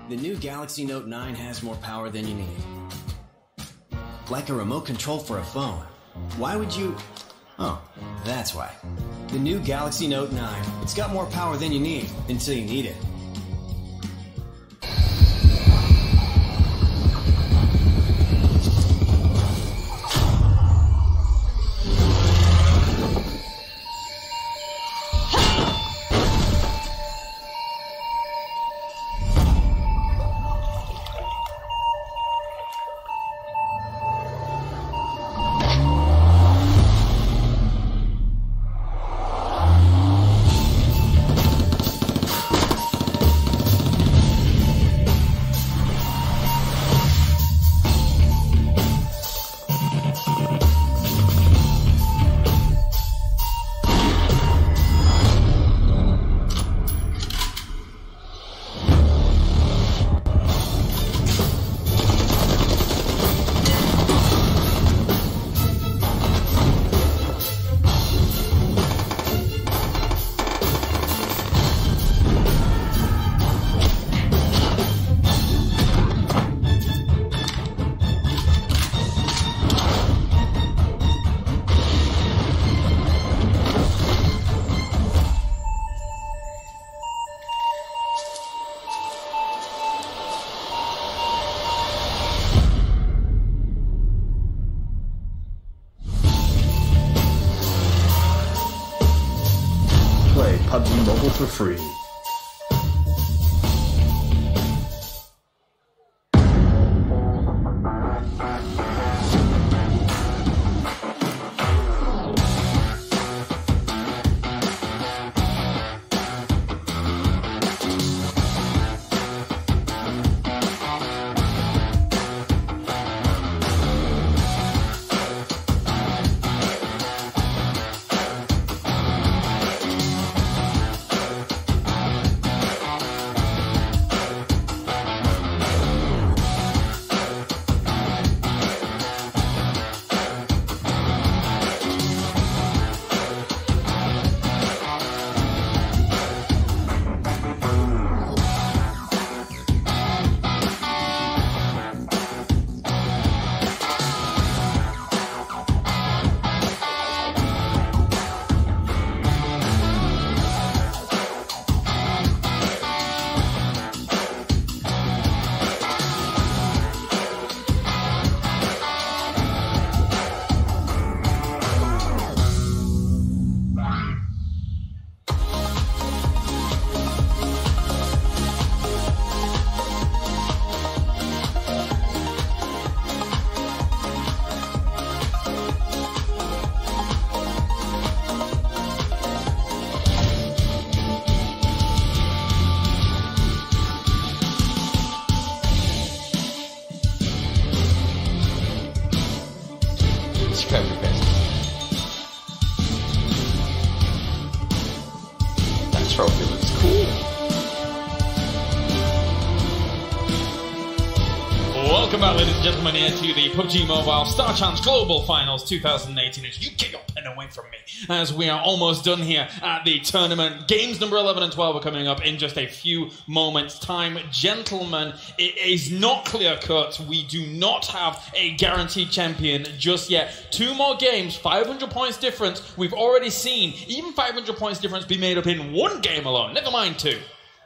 The new Galaxy Note 9 has more power than you need. Like a remote control for a phone. Why would you... Oh, that's why. The new Galaxy Note 9. It's got more power than you need, until you need it. PUBG Mobile for free. That trophy looks cool. Welcome back, ladies and gentlemen, here to the PUBG Mobile Star Challenge Global Finals 2018. As you kick up and away from me, as we are almost done here at the tournament. Games number 11 and 12 are coming up in just a few moments' time. Gentlemen, it is not clear-cut. We do not have a guaranteed champion just yet. 2 more games, 500 points difference. We've already seen even 500 points difference be made up in 1 game alone, never mind 2.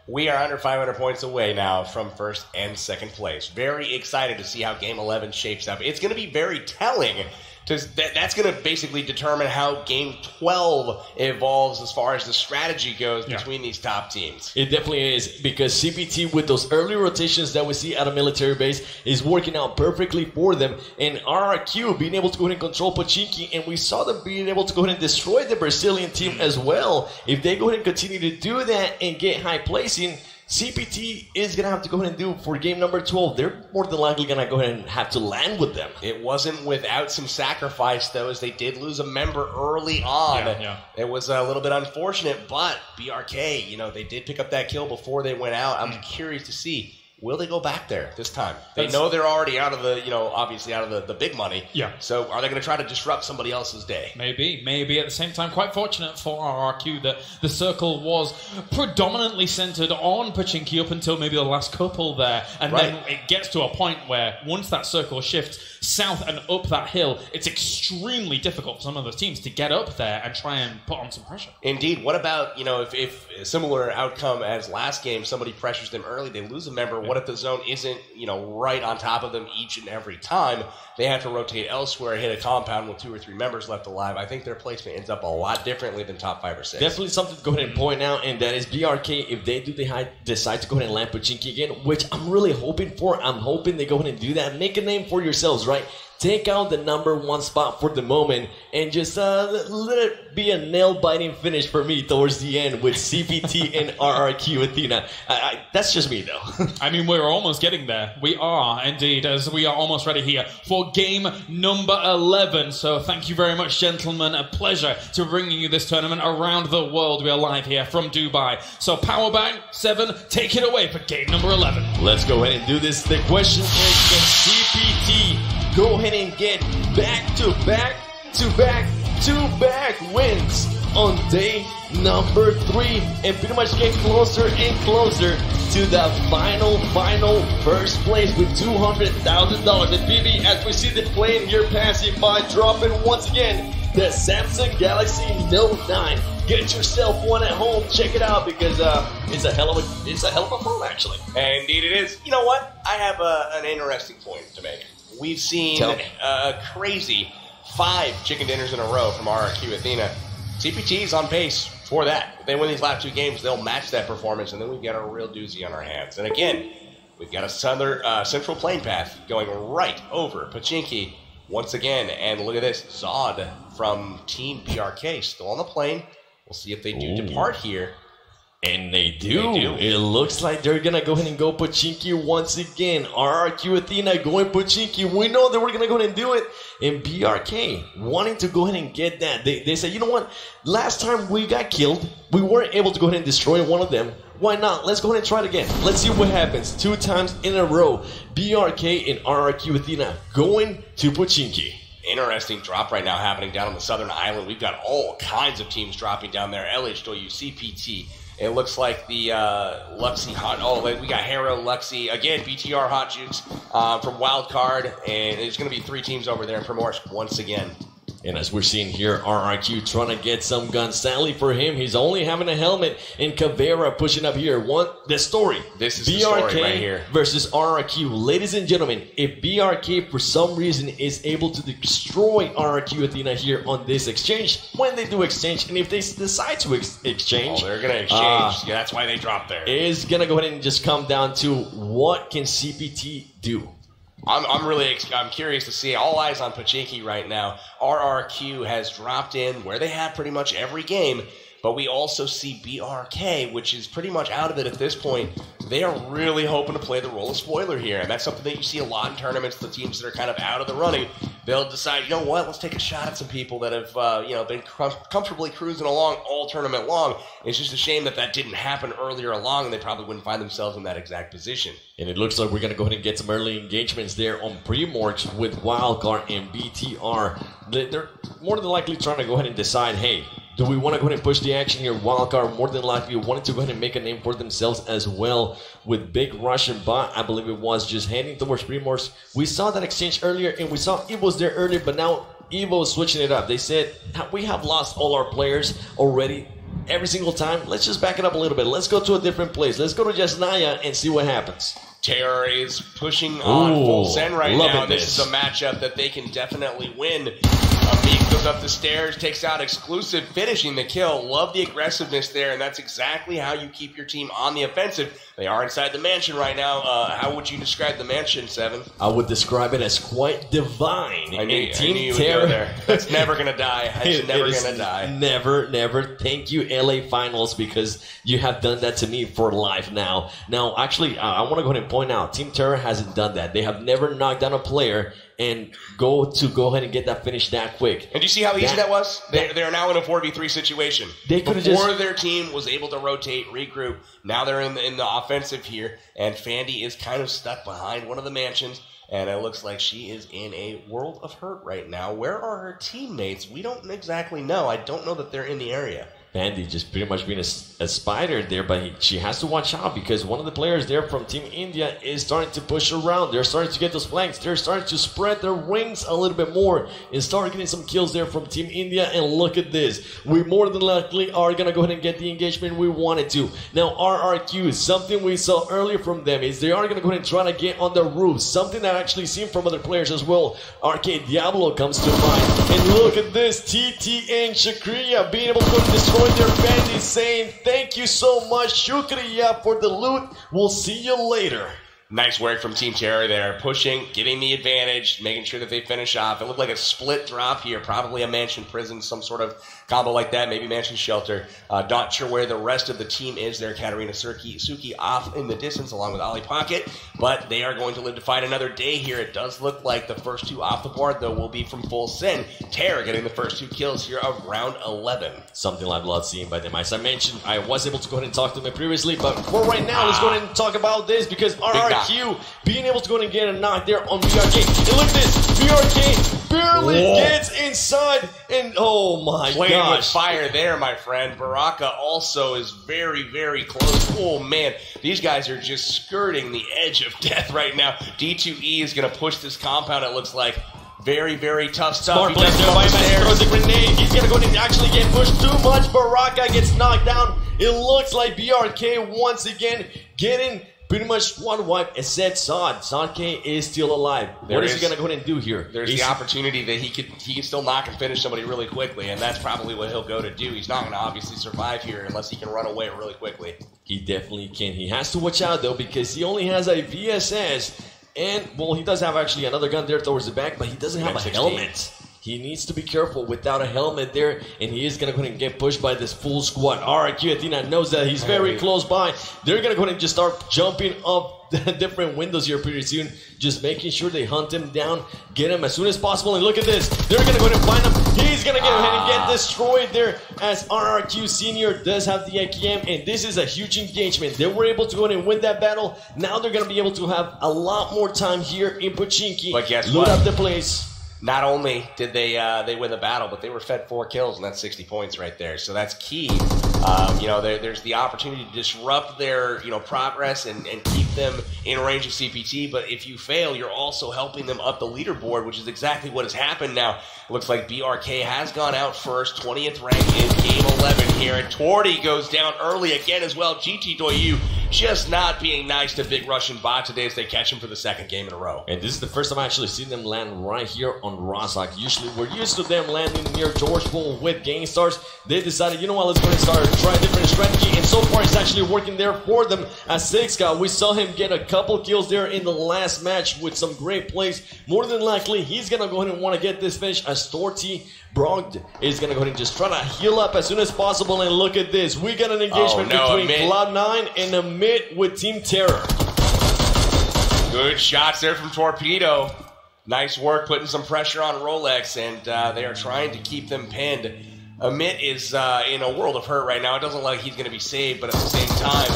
We are under 500 points away now from first and second place. Very excited to see how Game 11 shapes up. It's going to be very telling. That's going to basically determine how Game 12 evolves as far as the strategy goes between these top teams. It definitely is, because CPT, with those early rotations that we see at a military base, is working out perfectly for them. And RRQ being able to go ahead and control Pochinki, and we saw them being able to go ahead and destroy the Brazilian team as well. If they go ahead and continue to do that and get high placing, CPT is going to have to go ahead and do for game number 12. They're more than likely going to go ahead and have to land with them. It wasn't without some sacrifice, though, as they did lose a member early on. It was a little bit unfortunate, but BRK, they did pick up that kill before they went out. I'm curious to see Will they go back there this time? They know they're already out of the, obviously out of the big money. Yeah. So are they going to try to disrupt somebody else's day? Maybe. At the same time, quite fortunate for RRQ that the circle was predominantly centered on Pochinki up until maybe the last couple there. And then it gets to a point where once that circle shifts south and up that hill, it's extremely difficult for some of those teams to get up there and try and put on some pressure. Indeed. What about, if a similar outcome as last game, somebody pressures them early, they lose a member. What if the zone isn't, right on top of them each and every time? They have to rotate elsewhere, hit a compound with 2 or 3 members left alive. I think their placement ends up a lot differently than top 5 or 6. Definitely something to go ahead and point out, and that is BRK, if they do decide to go ahead and land Pochinki again, which I'm really hoping for. I'm hoping they go ahead and do that. Make a name for yourselves, right? Take out the #1 spot for the moment and just let it be a nail-biting finish for me towards the end with CPT and RRQ Athena. That's just me, though. I mean, we're almost getting there. We are, indeed, as we are almost ready here for game number 11. So thank you very much, gentlemen. A pleasure to bringing you this tournament around the world. We are live here from Dubai. So Power Bank 7, take it away for game number 11. Let's go ahead and do this. The question is, can CPT go ahead and get back-to-back wins on day number 3 and pretty much get closer and closer to the final first place with $200,000. And BB, as we see the plane here passing by, dropping once again the Samsung Galaxy Note 9. Get yourself one at home. Check it out because it's a hell of a phone, actually. Indeed, it is. You know what? I have an interesting point to make. We've seen a crazy 5 chicken dinners in a row from RRQ Athena. CPT's on pace for that. If they win these last 2 games, they'll match that performance, and then we've got a real doozy on our hands. And again, we've got a central plane path going right over Pochinki once again. And look at this, Zod from Team BRK still on the plane. We'll see if they do depart here. And they do. It looks like they're going to go ahead and go Pochinki once again. RRQ Athena going Pochinki. We know that we're going to go ahead and do it. And BRK wanting to go ahead and get that. They said, you know what? Last time we got killed, we weren't able to go ahead and destroy one of them. Why not? Let's go ahead and try it again. Let's see what happens. 2 times in a row. BRK and RRQ Athena going to Pochinki. Interesting drop right now happening down on the southern island. We've got all kinds of teams dropping down there. LHW, CPT. It looks like the Luxy Hot. Oh, we got Hero, Luxy. Again, BTR Hot Jukes from Wildcard. And there's going to be 3 teams over there in Primorsk once again. And as we're seeing here, RRQ trying to get some guns. Sadly for him, he's only having a helmet. And Caveira pushing up here. The story. This is BRK the story right here. Versus RRQ. Ladies and gentlemen, if BRK for some reason is able to destroy RRQ Athena here on this exchange, when they do exchange, and if they decide to exchange... they're going to exchange. Yeah, that's why they dropped there. It's going to go ahead and just come down to what can CPT do. I'm curious to see. All eyes on Pochinki right now. RRQ has dropped in where they have pretty much every game, but we also see BRK, which is pretty much out of it at this point. They are really hoping to play the role of spoiler here, and that's something that you see a lot in tournaments. The teams that are kind of out of the running, they'll decide, you know what, let's take a shot at some people that have been comfortably cruising along all tournament long. It's just a shame that didn't happen earlier along, and they probably wouldn't find themselves in that exact position. And it looks like we're going to go ahead and get some early engagements there on Primorsk with Wildcard and BTR. They're more than likely trying to go ahead and decide, hey, do we want to go ahead and push the action here? Wildcard more than likely wanted to go ahead and make a name for themselves as well with Big Russian Bot, I believe it was, just heading towards Primorsk. We saw that exchange earlier, and we saw Evo's there earlier, but now Evo's switching it up. They said, we have lost all our players already every single time. Let's just back it up a little bit. Let's go to a different place. Let's go to Jasnaya and see what happens. Terror is pushing on full send right now. This is a matchup that they can definitely win. Meek goes up the stairs, takes out Exclusive, finishing the kill. Love the aggressiveness there, and that's exactly how you keep your team on the offensive. They are inside the mansion right now. How would you describe the mansion, Seven? I would describe it as quite divine. I knew you would go there. That's never going to die. It's never going to die. Never. Thank you, LA Finals, because you have done that to me for life now. Now, actually, I want to go ahead and point out, Team Terror hasn't done that. They have never knocked down a player and go ahead and get that finish that quick. And do you see how easy that was? They're now in a 4v3 situation. They could have Before their team was able to rotate, regroup, now they're in the offense. offensive here, and Fandy is kind of stuck behind one of the mansions, and it looks like she is in a world of hurt right now. Where are her teammates? We don't exactly know. I don't know that they're in the area. Fandy just pretty much being a spider there, but she has to watch out because one of the players there from Team India is starting to push around. They're starting to get those flanks. They're starting to spread their wings a little bit more and start getting some kills there from Team India. And look at this. We more than likely are going to go ahead and get the engagement we wanted to. Now, RRQ, something we saw earlier from them is they are going to go ahead and try to get on the roof. Something that I've actually seen from other players as well. Arcade Diablo comes to mind. And look at this. TT and Shakriya being able to go and destroy their Fandy, saying thank you so much, Shukriya, for the loot. We'll see you later. Nice work from Team Terror there, pushing, getting the advantage, making sure that they finish off. It looked like a split drop here, probably a mansion prison, some sort of combo like that, maybe mansion shelter. Not sure where the rest of the team is there. Katarina Suki off in the distance along with Ollie Pocket, but they are going to live to fight another day here. It does look like the first two off the board, though, will be from Full Sin. Terror getting the first two kills here of round 11. Something I've loved seeing by them. As I mentioned, I was able to go ahead and talk to them previously, but for right now, let's go ahead and talk about this because RRQ being able to go and get a knock there on BRK. And look at this, BRK barely gets inside, and oh my Playing with gosh. fire there, my friend. Baraka also is very, very close. Oh man, these guys are just skirting the edge of death right now. D2E is going to push this compound, it looks like. Very, very tough stuff. Smart plays there by man, throws a grenade. He's going to go and actually get pushed too much. Baraka gets knocked down. It looks like BRK once again getting pretty much one wipe except Sod. Sod K is still alive. What is he going to go ahead and do here? There's the opportunity that he can still knock and finish somebody really quickly, and that's probably what he'll go to do. He's not going to obviously survive here unless he can run away really quickly. He definitely can. He has to watch out, though, because he only has a VSS, and, well, he does have actually another gun there towards the back, but he doesn't have a helmet. He needs to be careful without a helmet there, and he is going to go ahead and get pushed by this full squad. RRQ Athena knows that he's very close by. They're going to go ahead and just start jumping up the different windows here pretty soon, just making sure they hunt him down, get him as soon as possible. And look at this. They're going to go ahead and find him. He's going to go ahead and get destroyed there as RRQ Senior does have the IKM, and this is a huge engagement. They were able to go ahead and win that battle. Now they're going to be able to have a lot more time here in Pochinki. But guess Loot what? up the place. Not only did they win the battle, but they were fed 4 kills, and that's 60 points right there. So that's key. There's the opportunity to disrupt their progress and keep them in range of CPT. But if you fail, you're also helping them up the leaderboard, which is exactly what has happened now. It looks like BRK has gone out first, 20th rank in game 11 here, and Torty goes down early again as well. GT Doyu just not being nice to Big Russian Bot today as they catch him for the second game in a row. And this is the first time I actually seen them land right here on Rozhok. Usually we're used to them landing near Georgetown with Game Stars. They decided, you know what, let's go and try a different strategy. And so far it's actually working there for them. As Sixka, we saw him get a couple kills there in the last match with some great plays. More than likely, he's going to go ahead and want to get this finish as Torty Brogd is going to go ahead and just try to heal up as soon as possible. And look at this. We got an engagement between Cloud9 and a mid with Team Terror. Good shots there from Torpedo. Nice work putting some pressure on Rolex, and they are trying to keep them pinned. Amit is in a world of hurt right now. It doesn't look like he's going to be saved, but at the same time,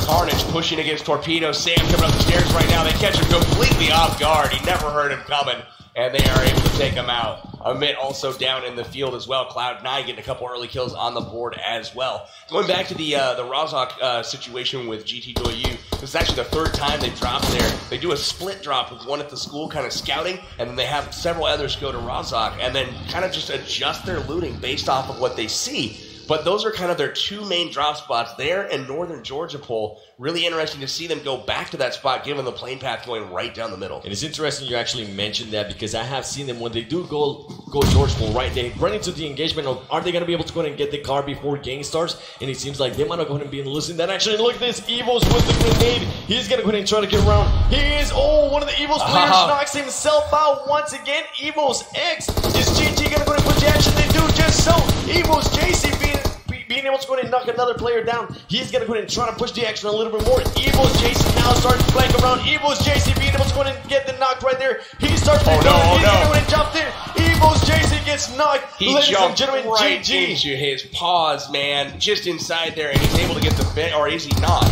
Carnage pushing against Torpedo. Sam coming up the stairs right now. They catch him completely off guard. He never heard him coming, and they are able to take him out. Amit also down in the field as well. Cloud9 getting a couple early kills on the board as well. Going back to the Rozhok situation with GT Doyu, this is actually the third time they've dropped there. They do a split drop with one at the school kind of scouting, and then they have several others go to Rozhok and then kind of just adjust their looting based off of what they see. But those are kind of their two main drop spots there in northern Georgia Pole. Really interesting to see them go back to that spot given the plane path going right down the middle. And it's interesting you actually mentioned that because I have seen them when they do go Georgia Pole, right? They run into the engagement of are they going to be able to go ahead and get the car before game starts? And it seems like they might not go ahead and be losing that action. Look at this, Evo's with the grenade. He's going to go ahead and try to get around. He is, one of the Evo's players knocks himself out once again. Evo's X is GT going to go ahead and put the action. They do just so. Evo's JC being able to go ahead and knock another player down. He's going to go ahead and try to push the action a little bit more. Evo's Jason now starts to flank around. Evo's JC being able to go ahead and get the knock right there. He starts to he's going to go ahead and jump in. Evo's JC gets knocked. He jumped right into his paws, man, just inside there, and he's able to get the fit, or is he not?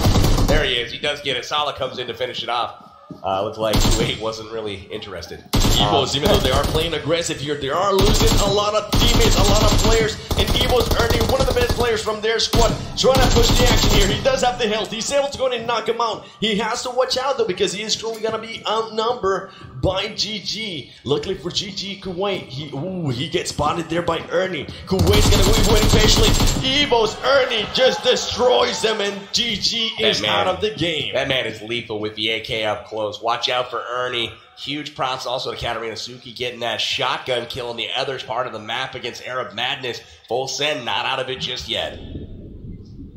There he is. as he does get it. Sala comes in to finish it off. Looks like 2-8 wasn't really interested. Evos, even though they are playing aggressive here, they are losing a lot of teammates, a lot of players, and Evo's earning one of the best players from their squad, trying to push the action here. He does have the health. He's able to go in and knock him out. He has to watch out, though, because he is currently going to be outnumbered by GG. Luckily for GG, Kuwait, he gets spotted there by Ernie. Kuwait's going to be waiting patiently. Evo's Ernie just destroys them, and GG is out of the game. That man is lethal with the AK up close. Watch out for Ernie. Huge props also to Katarina Suki getting that shotgun kill in the other part of the map against Arab Madness. Full send, not out of it just yet.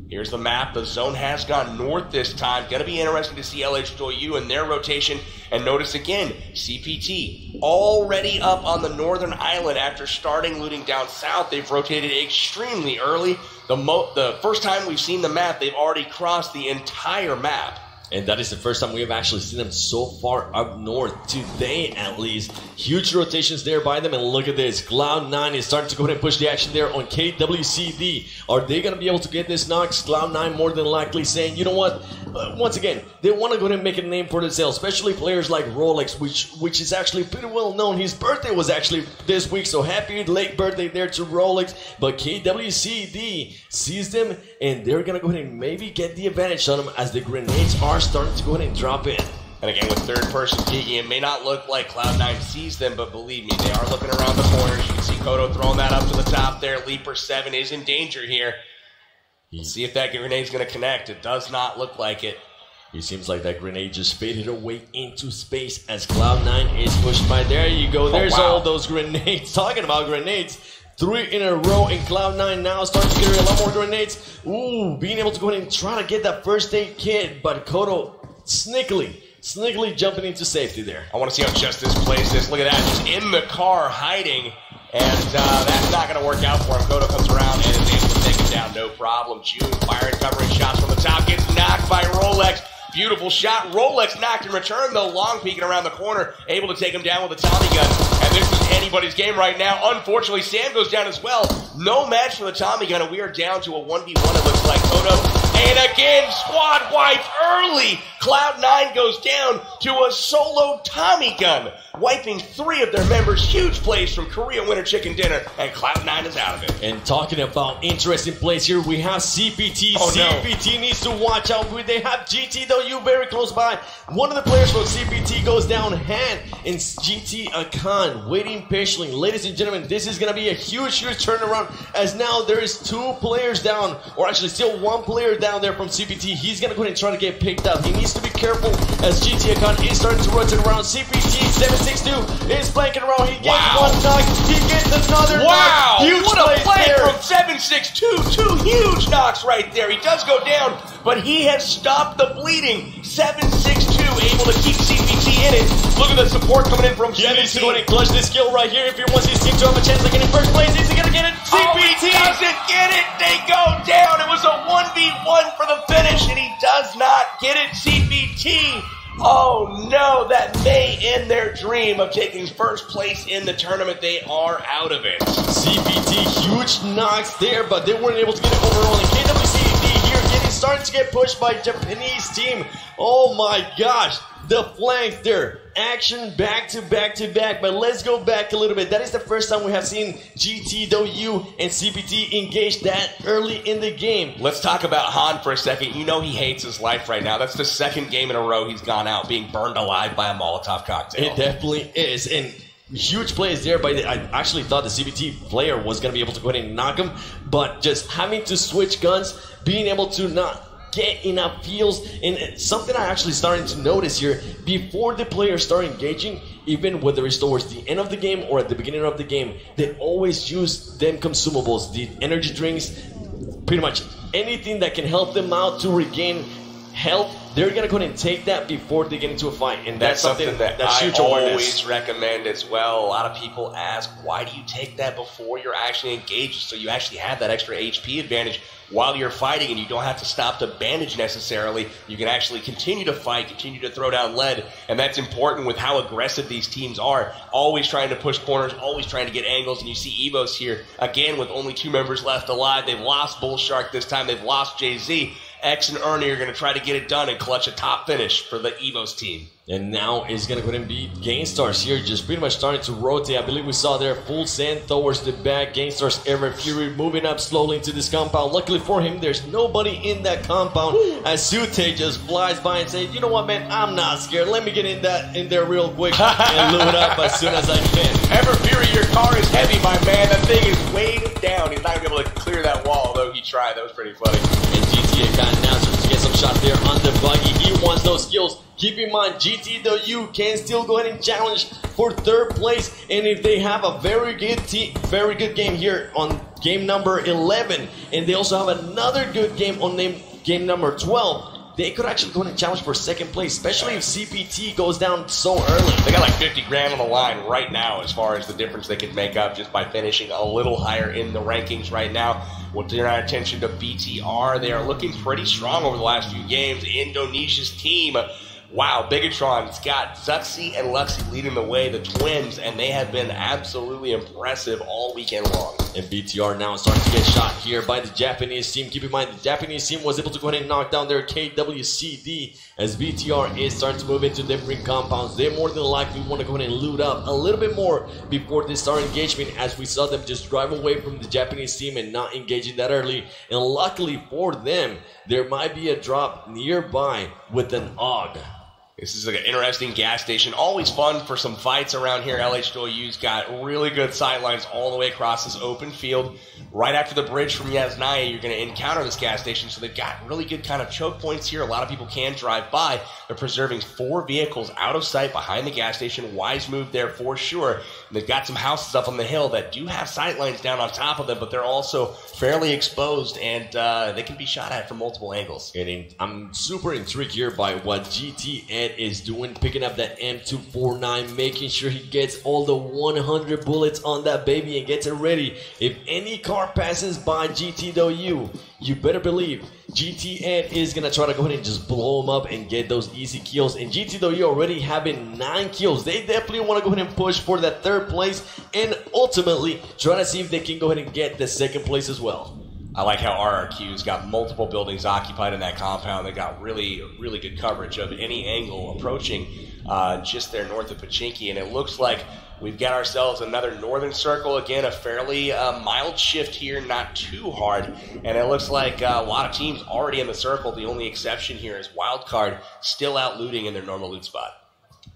Here's the map. The zone has gone north this time. Going to be interesting to see LH2U and their rotation. And notice again, CPT already up on the northern island after starting looting down south. They've rotated extremely early. The first time we've seen the map, they've already crossed the entire map. And that is the first time we have actually seen them so far up north, today at least. Huge rotations there by them, and look at this. Cloud9 is starting to go ahead and push the action there on KWCD. Are they going to be able to get this knocks? Cloud9 more than likely saying, you know what? Once again, they want to go ahead and make a name for themselves, especially players like Rolex, which is actually pretty well known. His birthday was actually this week, so happy late birthday there to Rolex. But KWCD sees them, and they're going to go ahead and maybe get the advantage on them as the grenades are starting to go ahead and drop in. And again, with third person peeking, it may not look like Cloud9 sees them, but believe me, they are looking around the corners. You can see Kodo throwing that up to the top there. Leaper 7 is in danger here. Let's see if that grenade's going to connect. It does not look like it. It seems like that grenade just faded away into space as Cloud9 is pushed by. There you go. There's all those grenades. Talking about grenades. 3 in a row, and Cloud9 now starting to carry a lot more grenades. Ooh, being able to go ahead and try to get that first aid kit, but Kodo sneakily jumping into safety there. I want to see how Justice plays this. Look at that, just in the car hiding, and that's not going to work out for him. Kodo comes around and is able to take him down, no problem. June firing, covering shots from the top, gets knocked by Rolex. Beautiful shot. Rolex knocked in return, though. Long peeking around the corner, able to take him down with a Tommy gun. And this is anybody's game right now. Unfortunately, Sam goes down as well. No match for the Tommy gun, and we are down to a 1v1, it looks like. Kodo, and again, squad wiped early. Cloud9 goes down to a solo Tommy gun, wiping 3 of their members. Huge plays from Korea Winter Chicken Dinner, and Cloud9 is out of it. And talking about interesting plays here, we have CPT. CPT needs to watch out. They have GT, though, you very close by. One of the players from CPT goes down hand, and GT Akan waiting patiently. Ladies and gentlemen, this is going to be a huge turnaround, as now there is 2 players down, or actually still 1 player down there from CPT. He's going to go ahead and try to get picked up. He needs to be careful as GT Akan is starting to rotate around. CPT 762 is flanking around. He gets 1 knock. He gets another knock. Huge what a play there from 762. 2 huge knocks right there. He does go down, but he has stopped the bleeding. 762 able to keep CPT in it. Look at the support coming in from He needs to go ahead CPT. and clutch this skill right here if he wants his team to have a chance of getting first place. Is he going to get it? CPT doesn't get it. They go down. It was a 1v1 for the finish, and he does not get it. CPT. Oh no, that may end their dream of taking first place in the tournament. They are out of it. CPT, huge knocks there, but they weren't able to get it overall. And KWCD here starting to get pushed by Japanese team. Oh my gosh, the flank there. Action back to back to back, but let's go back a little bit. That is the first time we have seen GTW and CPT engage that early in the game. Let's talk about Han for a second. You know he hates his life right now. That's the 2nd game in a row he's gone out being burned alive by a Molotov cocktail. It definitely is, and huge plays there. I actually thought the CPT player was going to be able to go ahead and knock him, but just having to switch guns, being able to not get enough feels, and something I actually started to notice here, before the players start engaging, even whether it's towards the end of the game or at the beginning of the game, they always use them consumables, the energy drinks, pretty much anything that can help them out to regain health. They're going to go ahead and take that before they get into a fight, and that's something that that's I huge awareness. always recommend as well. A lot of people ask, why do you take that before you're actually engaged, so you actually have that extra HP advantage while you're fighting, and you don't have to stop to bandage necessarily. You can actually continue to fight, continue to throw down lead, and that's important with how aggressive these teams are. Always trying to push corners, always trying to get angles, and you see Evos here, again, with only 2 members left alive. They've lost Bull Shark this time. They've lost Jay-Z. X and Ernie are going to try to get it done and clutch a top finish for the Evos team. And now it's going to go ahead and be Gainstars here, just pretty much starting to rotate. I believe we saw there full send towards the back. Gainstars Ever Fury moving up slowly into this compound. Luckily for him, there's nobody in that compound. As Sute just flies by and says, you know what, man, I'm not scared. Let me get in there real quick and loot up as soon as I can. Ever Fury, your car is heavy, my man. That thing is weighed down. He's not going to be able to clear that wall, although he tried. That was pretty funny. And GTA got announced to get some shot there on the buggy. He wants those skills. Keep in mind, GTW can still go ahead and challenge for third place. And if they have a very good game here on game number 11, and they also have another good game on game number 12, they could actually go ahead and challenge for second place, especially if CPT goes down so early. They got like 50 grand on the line right now as far as the difference they could make up just by finishing a little higher in the rankings right now. We'll turn our attention to BTR. They are looking pretty strong over the last few games. Indonesia's team, wow, Bigatron's got Zuxi and Luxy leading the way, the twins, and they have been absolutely impressive all weekend long. And BTR now starting to get shot here by the Japanese team. Keep in mind, the Japanese team was able to go ahead and knock down their KWCD as BTR is starting to move into different compounds. They more than likely want to go ahead and loot up a little bit more before they start engagement, as we saw them just drive away from the Japanese team and not engaging that early. And luckily for them, there might be a drop nearby with an AUG. This is like an interesting gas station. Always fun for some fights around here. LH2OU's got really good sight lines all the way across this open field. Right after the bridge from Yasnaya, you're going to encounter this gas station. So they've got really good kind of choke points here. A lot of people can drive by. They're preserving 4 vehicles out of sight behind the gas station. Wise move there for sure. And they've got some houses up on the hill that do have sight lines down on top of them, but they're also fairly exposed, and they can be shot at from multiple angles. And I'm super intrigued here by what GT Ed is doing, picking up that M249, making sure he gets all the 100 bullets on that baby and gets it ready. If any car passes by GTW, you better believe GT Ed is going to try to go ahead and just blow them up and get those easy kills. And GTW already having 9 kills. They definitely want to go ahead and push for that third place and ultimately try to see if they can go ahead and get the second place as well. I like how RRQ's got multiple buildings occupied in that compound. They got really, really good coverage of any angle approaching just there north of Pachinki. And it looks like we've got ourselves another northern circle. Again, a fairly mild shift here, not too hard. And it looks like a lot of teams already in the circle. The only exception here is Wildcard still out looting in their normal loot spot.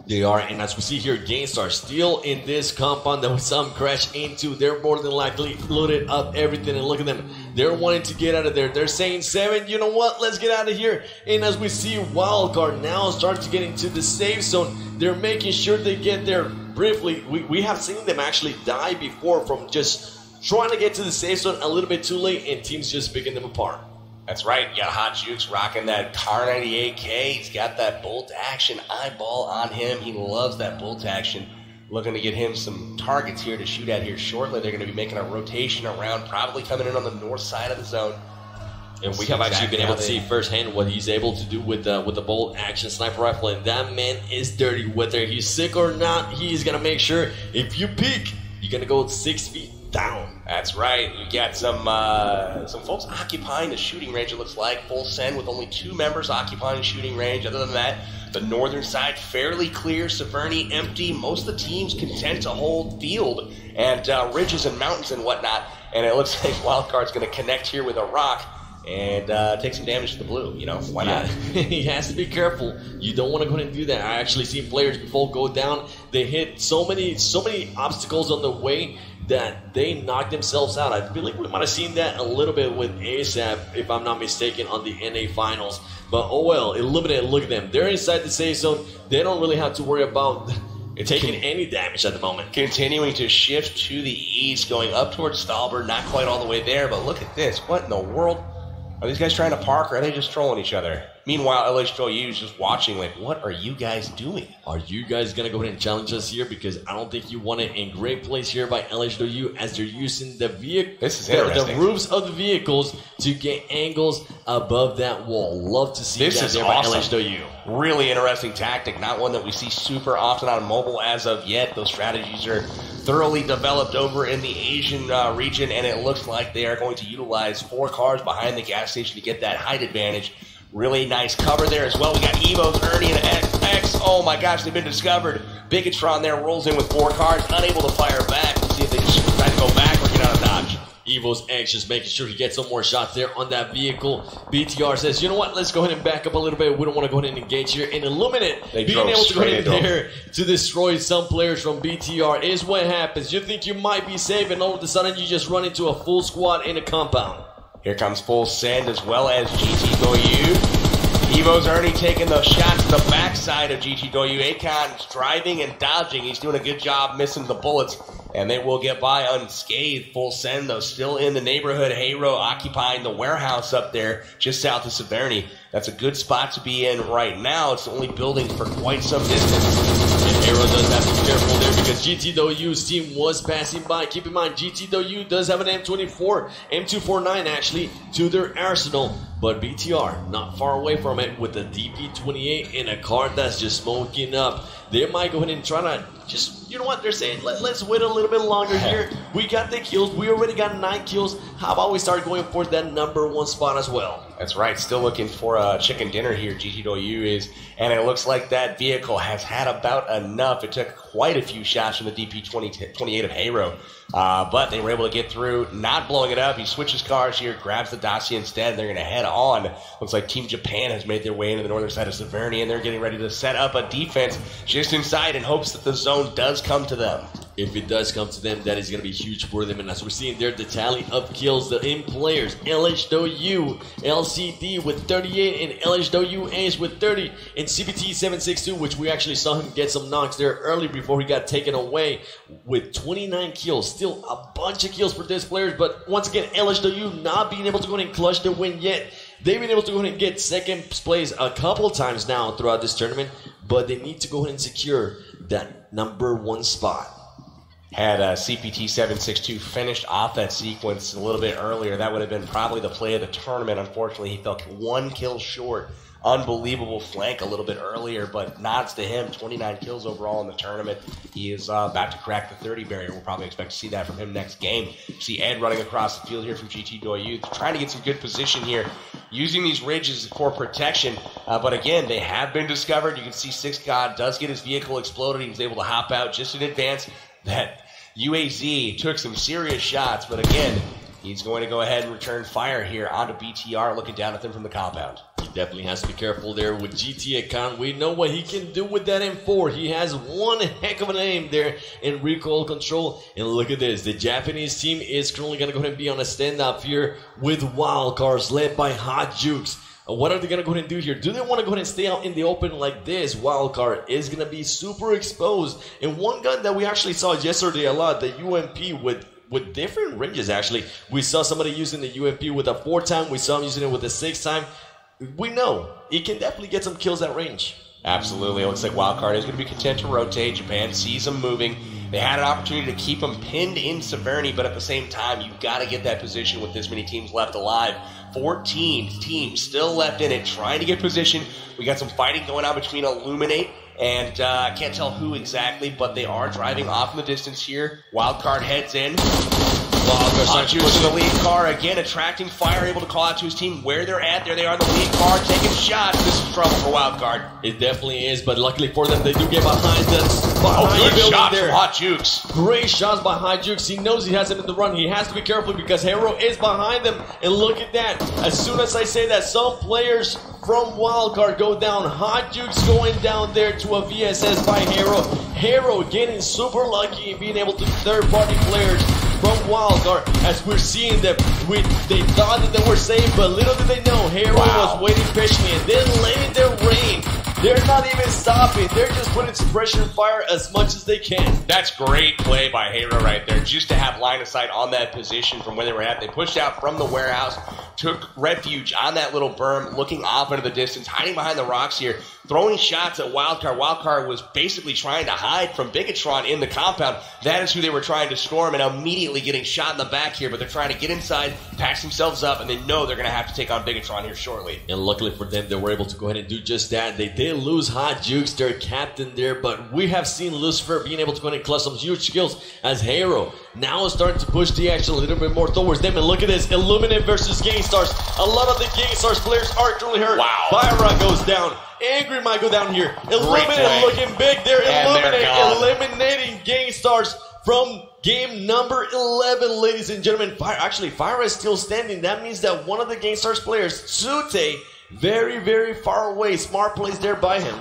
They are, and as we see here, Gainstar still in this compound that we saw him crash into. They're more than likely loaded up everything, and look at them. They're wanting to get out of there. They're saying, 7, you know what, let's get out of here. And as we see Wildcard now start to get into the safe zone, they're making sure they get there briefly. We have seen them actually die before from just trying to get to the safe zone a little bit too late, and teams just picking them apart. That's right. You got Hot Jukes rocking that Car 98K. He's got that bolt action eyeball on him. He loves that bolt action. Looking to get him some targets here to shoot at here shortly. They're going to be making a rotation around, probably coming in on the north side of the zone. And we have actually been able to see firsthand what he's able to do with the bolt action sniper rifle. And that man is dirty. Whether he's sick or not, he's going to make sure if you peek, you're going to go 6 feet down. That's right. We got some folks occupying the shooting range, it looks like. Full send with only 2 members occupying shooting range. Other than that, the northern side fairly clear. Severny empty. Most of the teams content to hold field and ridges and mountains and whatnot. And it looks like Wildcard's going to connect here with a rock and take some damage to the blue. You know, why not? He has to be careful. You don't want to go ahead and do that. I actually see players before go down. They hit so many obstacles on the way that they knock themselves out. I believe we might have seen that a little bit with ASAP, if I'm not mistaken, on the NA finals. But oh well, Illuminate, look at them. They're inside the safe zone. They don't really have to worry about taking any damage at the moment. Continuing to shift to the east, going up towards Stalber. Not quite all the way there, but look at this. What in the world? Are these guys trying to park, or are they just trolling each other? Meanwhile, LHW is just watching like, what are you guys doing? Are you guys going to go ahead and challenge us here? Because I don't think you want it. In great place here by LHW as they're using the vehicle, the roofs of the vehicles to get angles above that wall. Love to see this that is there awesome. by LHW. Really interesting tactic. Not one that we see super often on mobile as of yet. Those strategies are thoroughly developed over in the Asian region, and it looks like they are going to utilize 4 cars behind the gas station to get that height advantage. Really nice cover there as well. We got Evo's, Ernie, and X. Oh my gosh, they've been discovered. Bigatron there rolls in with 4 cars, unable to fire back. Let's see if they just try to go back or get out of dodge. Evo's anxious, making sure he gets some more shots there on that vehicle. BTR says, you know what, let's go ahead and back up a little bit. We don't want to go ahead and engage here. And Illuminate being able to go ahead there to destroy some players from BTR is what happens. You think you might be safe, and all of a sudden you just run into a full squad in a compound. Here comes Full Send as well as GTW. Evo's already taking the shots to the backside of GTW. Akon's driving and dodging. He's doing a good job missing the bullets, and they will get by unscathed. Full Send, though, still in the neighborhood. Hero occupying the warehouse up there just south of Severny. That's a good spot to be in right now. It's only building for quite some distance. And Hero does have to be careful there because GTW's team was passing by. Keep in mind, GTW does have an M24, M249 actually, to their arsenal. But BTR, not far away from it with the DP28 in a car that's just smoking up. They might go ahead and try to just, you know what they're saying, let's wait a little bit longer here. We got the kills. We already got 9 kills. How about we start going for that #1 spot as well? That's right. Still looking for a chicken dinner here, GTW is. And it looks like that vehicle has had about enough. It took quite a few shots from the DP28 of Hero. But they were able to get through, not blowing it up. He switches cars here, grabs the Dacia instead. They're going to head on. Looks like Team Japan has made their way into the northern side of Severny, and they're getting ready to set up a defense just inside in hopes that the zone does come to them. If it does come to them, that is going to be huge for them. And as we're seeing there, the tally of kills, the in players, LHW, LCD with 38, and LHW Ace with 30, and CBT 762, which we actually saw him get some knocks there early before he got taken away with 29 kills. Still a bunch of kills for these players, but once again, LHW not being able to go ahead and clutch the win yet. They've been able to go ahead and get second place a couple times now throughout this tournament, but they need to go ahead and secure that #1 spot. Had CPT 762 finished off that sequence a little bit earlier, that would have been probably the play of the tournament. Unfortunately, he fell 1 kill short. Unbelievable flank a little bit earlier, but nods to him. 29 kills overall in the tournament. He is about to crack the 30 barrier. We'll probably expect to see that from him next game. See Ed running across the field here from GTW, trying to get some good position here, using these ridges for protection. But again, they have been discovered. You can see Six God does get his vehicle exploded. He was able to hop out just in advance. That UAZ took some serious shots, but again, he's going to go ahead and return fire here onto BTR, looking down at them from the compound. He definitely has to be careful there with GT Akon. We know what he can do with that M4. He has one heck of an aim there in recoil control. And look at this. The Japanese team is currently going to go ahead and be on a stand-up here with wildcards led by Hot Jukes. What are they going to go ahead and do here? Do they want to go ahead and stay out in the open like this? Wildcard is going to be super exposed. And one gun that we actually saw yesterday a lot, the UMP with different ranges actually. We saw somebody using the UMP with a 4-time. We saw him using it with a 6-time. We know it can definitely get some kills at range. Absolutely. It looks like Wildcard is going to be content to rotate. Japan sees him moving. They had an opportunity to keep him pinned in Severny, but at the same time, you've got to get that position with this many teams left alive. 14 teams still left in it, trying to get position. We got some fighting going on between Illuminate and I can't tell who exactly, but they are driving off in the distance here. Wildcard heads in. Juice in the lead car again, attracting fire, able to call out to his team where they're at. There they are in the lead car, taking shots. This is trouble for Wildcard. It definitely is, but luckily for them, they do get behind the good shots from Hot Jukes. Great shots by Hot Jukes. He knows he has him in the run. He has to be careful because Hero is behind them. And look at that. As soon as I say that, some players from Wildcard go down. Hot Jukes going down there to a VSS by Hero. Hero getting super lucky and being able to third-party players from Wildcard, as we're seeing them. They thought that they were safe, but little did they know, Hero was waiting patiently and then letting their rain. They're not not even stopping. They're just putting suppression fire as much as they can. That's great play by Hero right there, just to have line of sight on that position from where they were at. They pushed out from the warehouse, took refuge on that little berm, looking off into the distance, hiding behind the rocks here, throwing shots at Wildcard. Wildcard was basically trying to hide from Bigatron in the compound. That is who they were trying to storm, and immediately getting shot in the back here, but they're trying to get inside, patch themselves up, and they know they're going to have to take on Bigatron here shortly. And luckily for them, they were able to go ahead and do just that. They did lose Hot Jukes, their captain there, but we have seen Lucifer being able to go ahead and clutch some huge kills as Hero now is starting to push the action a little bit more towards them. And look at this, Illuminate versus Gangstars. A lot of the Gangstars players are currently hurt. Wow. Fyra goes down. Angry might go down here. Illuminate looking big there. Eliminating Gangstars from game number 11, ladies and gentlemen. Fyra is still standing. That means that one of the Gangstars players, Tsute, very, very far away. Smart plays there by him.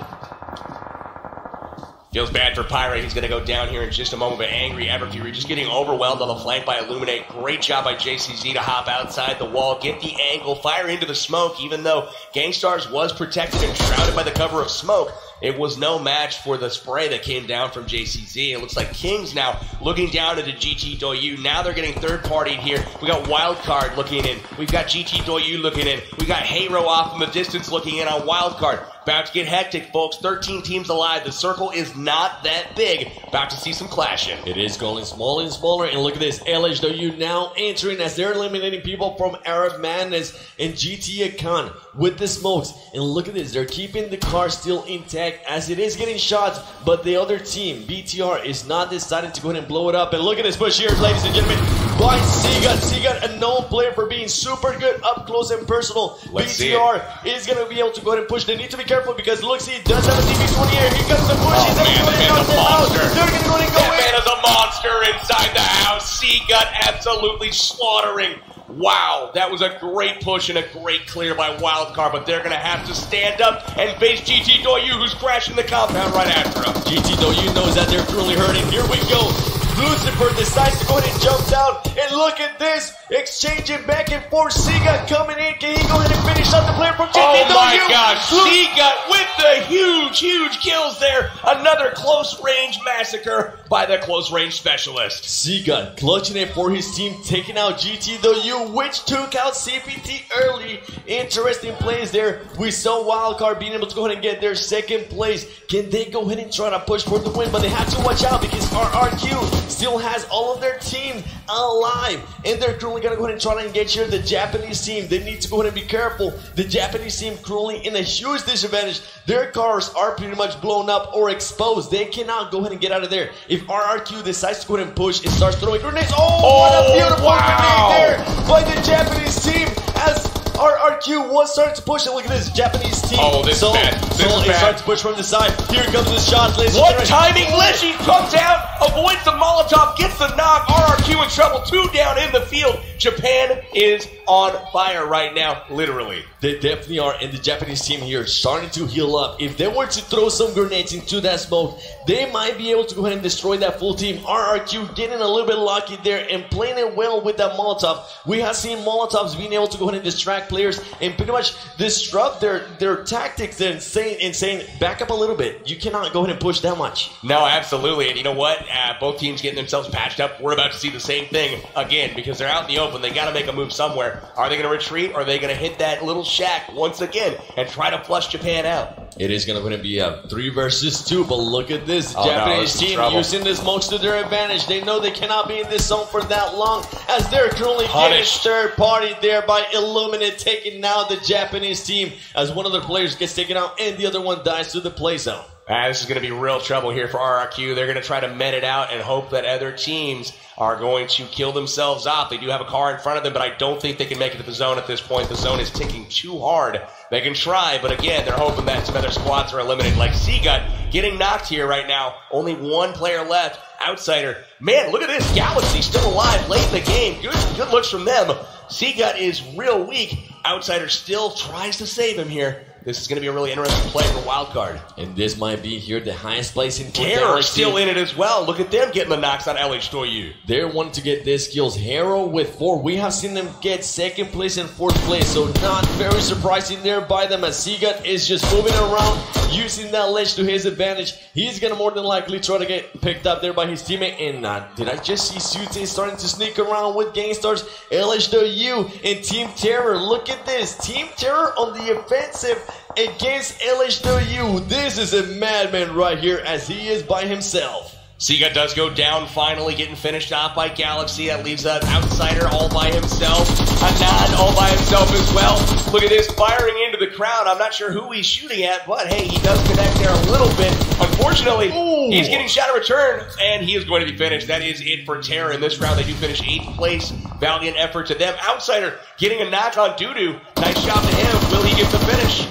Feels bad for Pyre. He's going to go down here in just a moment, but Angry Everfury just getting overwhelmed on the flank by Illuminate. Great job by JCZ to hop outside the wall, get the angle, fire into the smoke, even though Gangstars was protected and shrouded by the cover of smoke. It was no match for the spray that came down from JCZ. It looks like Kings now looking down into GT Doyu. Now they're getting third-partied here. We got Wildcard looking in. We've got GT Doyu looking in. We got Hero off in the distance looking in on Wildcard. About to get hectic, folks. 13 teams alive. The circle is not that big. About to see some clashing. It is going smaller and smaller. And look at this. LHW now entering as they're eliminating people from Arab Madness and GTA Khan with the smokes. And look at this. They're keeping the car still intact as it is getting shots, but the other team, BTR, is not deciding to go ahead and blow it up. And look at this push here, ladies and gentlemen, by Seagut. Seagut, a known player for being super good up close and personal. BTR is going to be able to go ahead and push. They need to be careful because look, he does have a DB20 here. Here comes the push. Oh, man, that man's a monster. They're going to go ahead and go in. That man is a monster inside the house. Seagut absolutely slaughtering. Wow, that was a great push and a great clear by Wildcard, but they're going to have to stand up and face GT Doyu, who's crashing the compound right after him. GT Doyu knows that they're truly hurting. Here we go. Lucifer decides to go ahead and jump down, and look at this, exchanging back and forth. Seagut coming in. Can he go ahead and finish up the player from GT Doyu? Oh my gosh, Seagut with the huge kills there. Another close range massacre by the close range specialist. Seagut clutching it for his team, taking out GT Doyu, which took out CPT early. Interesting plays there. We saw Wildcard being able to go ahead and get their second place. Can they go ahead and try to push for the win? But they have to watch out because RRQ still has all of their team alive, and they're currently going to go ahead and try to engage here the Japanese team. They need to go ahead and be careful. The Japanese team currently in a huge disadvantage. Their cars are pretty much blown up or exposed. They cannot go ahead and get out of there. If RRQ decides to go ahead and push, it starts throwing grenades. Oh, what a beautiful grenade there by the Japanese team as RRQ was starting to push, and look at this Japanese team. Oh, this is bad. This is bad. Starts to push from the side. Here comes the shot. What timing? Leshy comes out, avoids the Molotov, gets the knock. RRQ in trouble. 2 down in the field. Japan is on fire right now, literally. They definitely are, and the Japanese team here starting to heal up. If they were to throw some grenades into that smoke, they might be able to go ahead and destroy that full team. RRQ getting a little bit lucky there and playing it well with that Molotov. We have seen Molotovs being able to go ahead and distract players and pretty much disrupt their tactics and saying, back up a little bit. You cannot go ahead and push that much. No, absolutely. And you know what? Both teams getting themselves patched up. We're about to see the same thing again because they're out in the open. They got to make a move somewhere. Are they going to retreat, or are they going to hit that little shack once again and try to flush Japan out? It is going to be a 3 versus 2, but look at this. The Oh, Japanese no, team using the smokes to their advantage. They know they cannot be in this zone for that long as they're currently getting third party there by Illuminate, taking out the Japanese team as one of their players gets taken out and the other one dies to the play zone. This is going to be real trouble here for RRQ. They're going to try to med it out and hope that other teams are going to kill themselves off. They do have a car in front of them, but I don't think they can make it to the zone at this point. The zone is ticking too hard. They can try, but again, they're hoping that some other squads are eliminated. Like Seagut getting knocked here right now. Only one player left. Outsider. Man, look at this. Galaxy still alive late in the game. Good looks from them. Seagut is real weak. Outsider still tries to save him here. This is going to be a really interesting play for Wildcard. And this might be here the highest place in Terror still in it as well. Look at them getting the knocks on LH Doyu. They're wanting to get these kills. Hero with 4. We have seen them get 2nd place and 4th place. So not very surprising there by them as Seagut is just moving around using that ledge to his advantage. He's gonna more than likely try to get picked up there by his teammate. And did I just see Sute starting to sneak around with Gangstars, LHW, and Team Terror? Look at this. Team Terror on the offensive against LHW. This is a madman right here as he is by himself. Sega does go down finally, getting finished off by Galaxy. That leaves an outsider all by himself. Anan all by himself as well. Look at this, firing into the crowd. I'm not sure who he's shooting at, but hey, he does connect there a little bit. Unfortunately, he's getting shot in return, and he is going to be finished. That is it for Terror in this round. They do finish 8th place. Valiant effort to them. Outsider getting a knock on Dudu. Nice shot to him. Will he get the finish?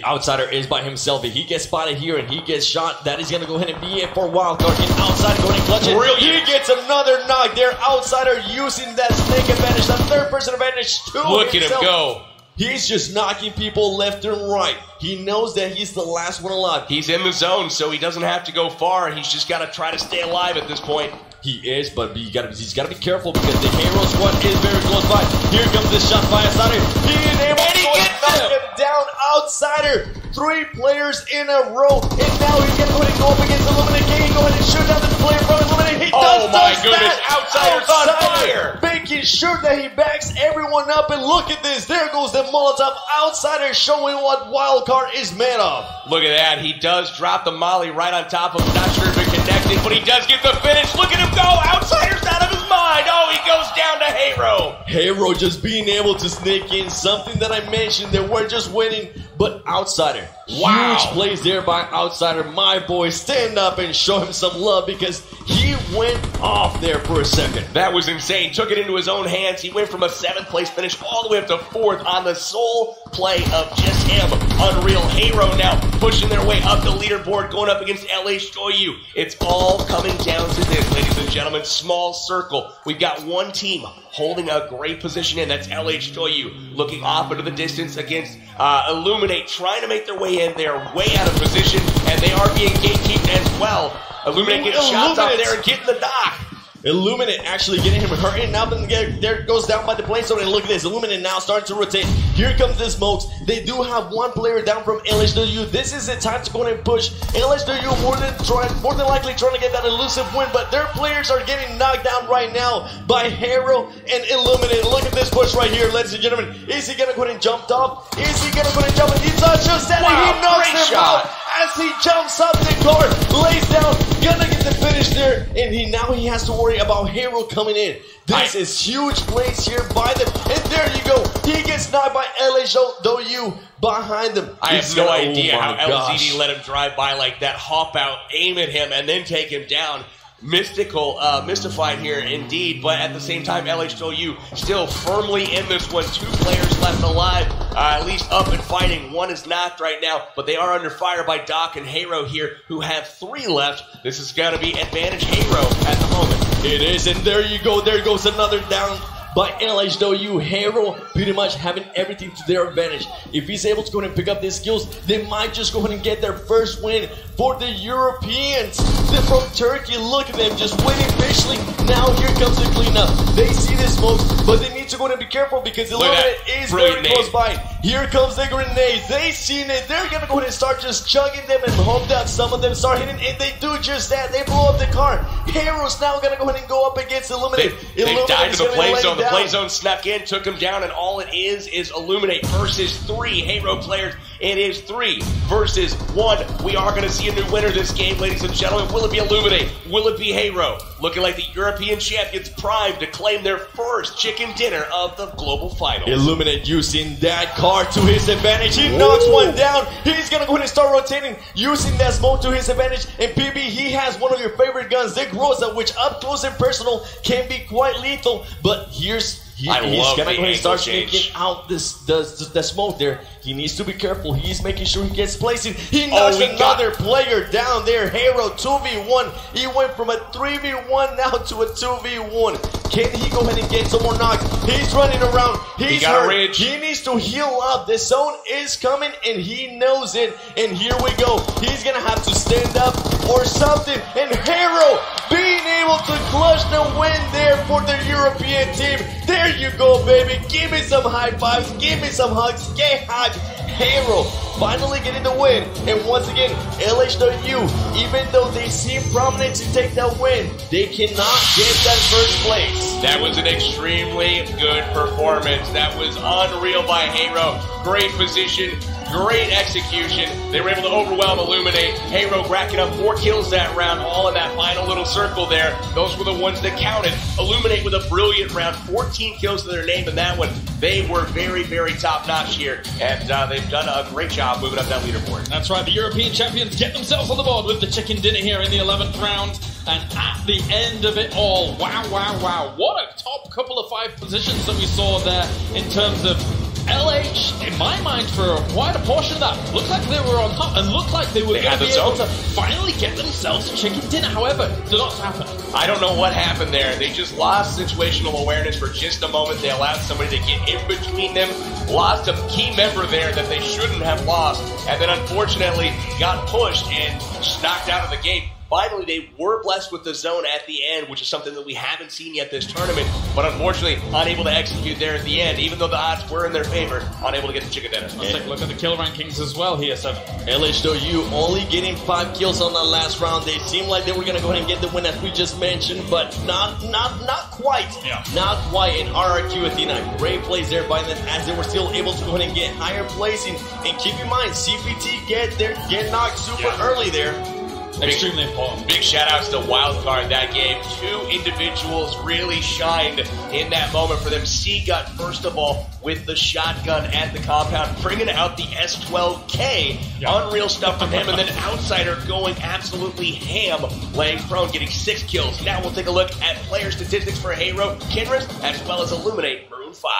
Outsider is by himself. If he gets spotted here and he gets shot, that is going to go ahead and be it for Wildcard. Outsider going to clutch it. He gets another knock there. Outsider using that snake advantage, that third person advantage to Look at him go. He's just knocking people left and right. He knows that he's the last one alive. He's in the zone, so he doesn't have to go far. He's just got to try to stay alive at this point. He is, but he's got to be careful because the Hero squad is very close by. Here comes the shot by Outsider. He is able to knock him down. Outsider. 3 players in a row, and now he's going to go up against Illuminate. Can he go ahead and shoot down the player from Illuminate? He does my goodness, that. Outsider's on fire. Making sure that he backs everyone up, and look at this. There goes the Molotov. Outsider showing what Wildcard is made of. Look at that. He does drop the molly right on top of him. Not sure if it connected, but he does get the finish. Look at him go. Outsider's out of his mind. Oh, he goes down to Hero. Hero just being able to sneak in. Something that I mentioned that we're just waiting. But Outsider. Wow. Huge plays there by Outsider. My boy, stand up and show him some love because he went off there for a second. That was insane. Took it into his own hands. He went from a 7th place finish all the way up to 4th on the sole play of just him. Unreal. Hero now pushing their way up the leaderboard, going up against LHW. It's all coming down to this, ladies and gentlemen. Small circle. We've got one team holding a great position in. That's LHW. Looking off into the distance against Illuminate, trying to make their way in. They're way out of position, and they are being gatekeeped as well. Illuminate getting shots up there and getting the knock. Illuminate actually getting him hurt, and now there goes down by the play zone, and look at this. Illuminate now starting to rotate. Here comes the smokes. They do have 1 player down from LHW. This is the time to go and push. LHW more than likely trying to get that elusive win, but their players are getting knocked down right now by Hero and Illuminate. Look at this push right here, ladies and gentlemen. Is he going to go ahead and jump off? Is he going to go ahead and jump? He's not just that. Wow, he knocks him out as he jumps up the car, lays down, gonna get the finish there, and now he has to worry about Hero coming in. This is huge plays here by them, and there you go. He gets knocked by LHW behind them. I have no idea how LZD let him drive by like that, hop out, aim at him, and then take him down. Mystified here indeed, but at the same time, LHW still firmly in this one. 2 players left alive, at least up and fighting. 1 is knocked right now, but they are under fire by Doc and Hero here, who have 3 left. This is going to be advantage Hero at the moment. It is, and there you go. There goes another down by LHW. Hero pretty much having everything to their advantage. If he's able to go ahead and pick up these skills, they might just go ahead and get their first win for the Europeans. They're from Turkey. Look at them just waiting patiently. Now here comes the cleanup. They see the smokes, but they need to go ahead and be careful because the Illuminate is very close by. Here comes the grenades. They seen it. They're going to go ahead and start just chugging them and hope that some of them start hitting, and they do just that. They blow up the car. Hero's now going to go ahead and go up against Illuminate. They died to the play zone. The play zone snuck in, took him down, and all it is Illuminate versus 3 Hero players. It is 3 versus 1. We are going to see a new winner this game, ladies and gentlemen. Will it be Illuminate? Will it be Hero? Looking like the European champions primed to claim their first chicken dinner of the global finals. Illuminate using that car to his advantage. He knocks one down. He's going to go ahead and start rotating, using that smoke to his advantage. And PB, he has one of your favorite guns, the Groza, which up close and personal can be quite lethal. But he's going to go ahead and start sneaking out the smoke there. He needs to be careful. He's making sure he gets placed in. He knocks another player down there. Hero 2v1. He went from a 3v1 now to a 2v1. Can he go ahead and get some more knocks? He's running around. He's hurt. He needs to heal up. The zone is coming and he knows it. And here we go. He's going to have to stand up or something. And Hero being able to clutch the win there for the European team. There you go, baby. Give me some high fives. Give me some hugs. Get hyped. Hero finally getting the win. And once again, LHW, even though they seem prominent to take that win, they cannot get that first place. That was an extremely good performance. That was unreal by Hero. Great position, great execution. They were able to overwhelm Illuminate. Hero racking up 4 kills that round, all in that final little circle there. Those were the ones that counted. Illuminate with a brilliant round, 14 kills to their name in that one. They were very, very top-notch here, and they've done a great job moving up that leaderboard. That's right, the European champions get themselves on the board with the chicken dinner here in the 11th round. And at the end of it all, wow, wow, wow. What a top couple of 5 positions that we saw there in terms of LH, in my mind, for quite a portion of that, looked like they were on top and looked like they were going to be able to finally get themselves a chicken dinner. However, it did not happen. I don't know what happened there. They just lost situational awareness for just a moment. They allowed somebody to get in between them, lost a key member there that they shouldn't have lost, and then unfortunately got pushed and just knocked out of the game. Finally, they were blessed with the zone at the end, which is something that we haven't seen yet this tournament, but unfortunately unable to execute there at the end, even though the odds were in their favor, unable to get the chicken dinner. Let's take a look at the kill rankings as well here, Seven. LHW only getting 5 kills on that last round. They seemed like they were going to go ahead and get the win, as we just mentioned, but not quite. Yeah. Not quite. In RRQ Athena, great plays there by them, as they were still able to go ahead and get higher placing. And keep in mind, CPT get knocked super early there. Extremely important. Big shout outs to Wildcard that game. 2 individuals really shined in that moment for them. C-Gut, first of all, with the shotgun at the compound, bringing out the S12K. Unreal stuff from him. And then Outsider going absolutely ham, laying prone, getting 6 kills. Now we'll take a look at player statistics for Hero, Kinrys, as well as Illuminate, Maroon 5.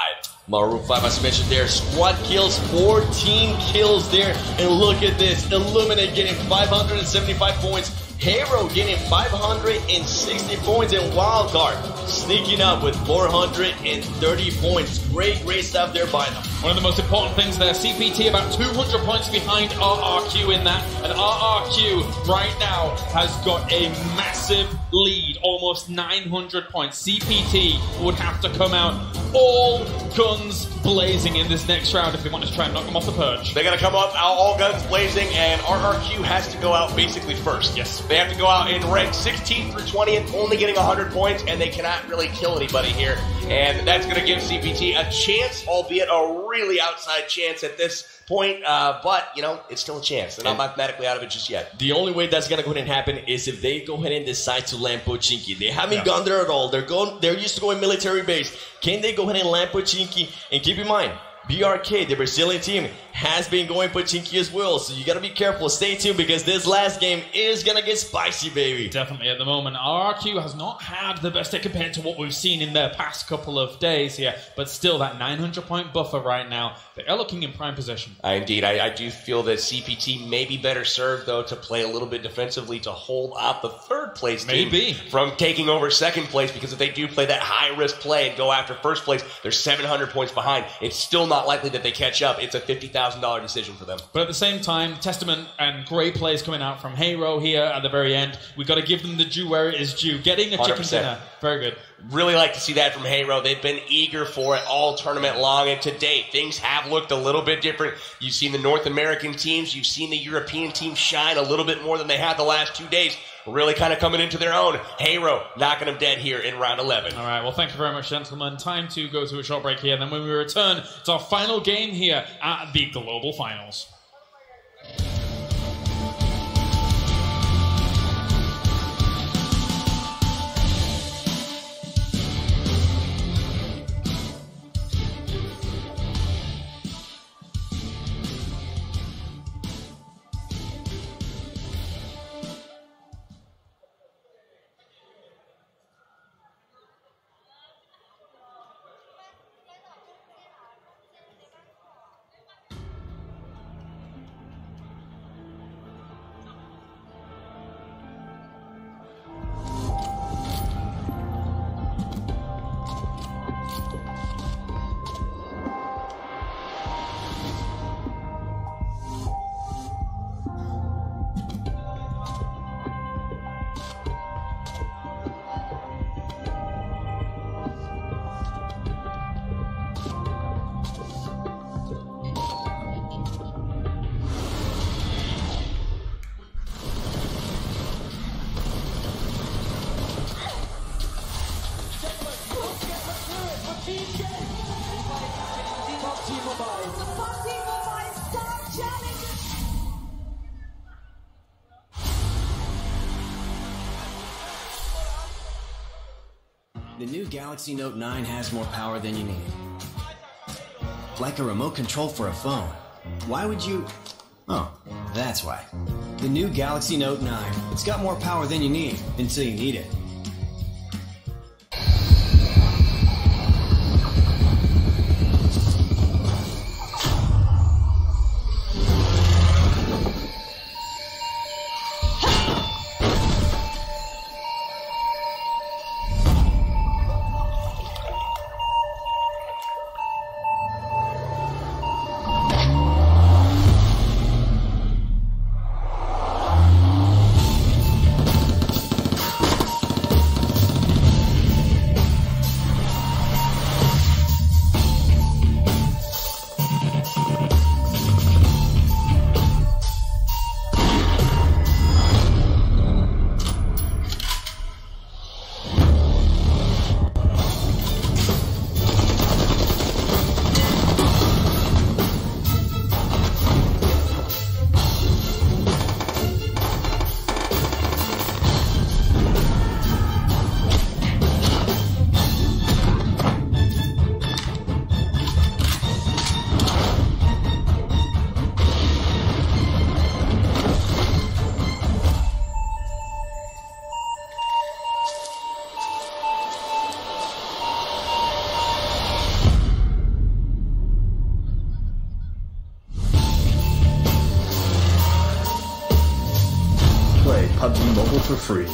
Maroon 5, as mentioned there, squad kills, 14 kills there. And look at this, Illuminate getting 575 points, Hero getting 560 points, and Wildcard sneaking up with 430 points. Great stuff there by them. One of the most important things there, CPT about 200 points behind RRQ in that, and RRQ right now has got a massive lead, almost 900 points. CPT would have to come out all guns blazing in this next round if they want to try and knock them off the perch. They're going to come up all guns blazing, and RRQ has to go out basically first. Yes. They have to go out in rank 16th through 20th, only getting 100 points, and they cannot really kill anybody here. And that's going to give CPT a chance, albeit a really outside chance at this point, but, you know, it's still a chance. They're not mathematically out of it just yet. The only way that's going to go ahead and happen is if they go ahead and decide to land Pochinki. They haven't gone there at all. They're used to going military base. Can they go ahead and land Pochinki? And keep in mind, BRK, the Brazilian team, has been going Pochinki as well, so you gotta be careful. Stay tuned, because this last game is gonna get spicy, baby. Definitely at the moment. RRQ has not had the best day compared to what we've seen in their past couple of days here, but still that 900-point buffer right now. They are looking in prime position. Indeed, I do feel that CPT may be better served, though, to play a little bit defensively to hold out the third place team from taking over second place, because if they do play that high-risk play and go after first place, they're 700 points behind. It's still not likely that they catch up. It's a $50,000 decision for them. But at the same time, testament and great plays coming out from Hero here at the very end. We've got to give them the due where it is due. Getting a 100%. chicken dinner. Very good. Really like to see that from Hero. They've been eager for it all tournament long, and to date, things have looked a little bit different. You've seen the North American teams, you've seen the European teams shine a little bit more than they had the last 2 days. Really kind of coming into their own. Hero knocking them dead here in round 11. All right, well, thank you very much, gentlemen. Time to go to a short break here, and then when we return, it's our final game here at the Global Finals. The new Galaxy Note 9 has more power than you need. Like a remote control for a phone. Why would you... Oh, that's why. The new Galaxy Note 9. It's got more power than you need until you need it. Play PUBG Mobile for free.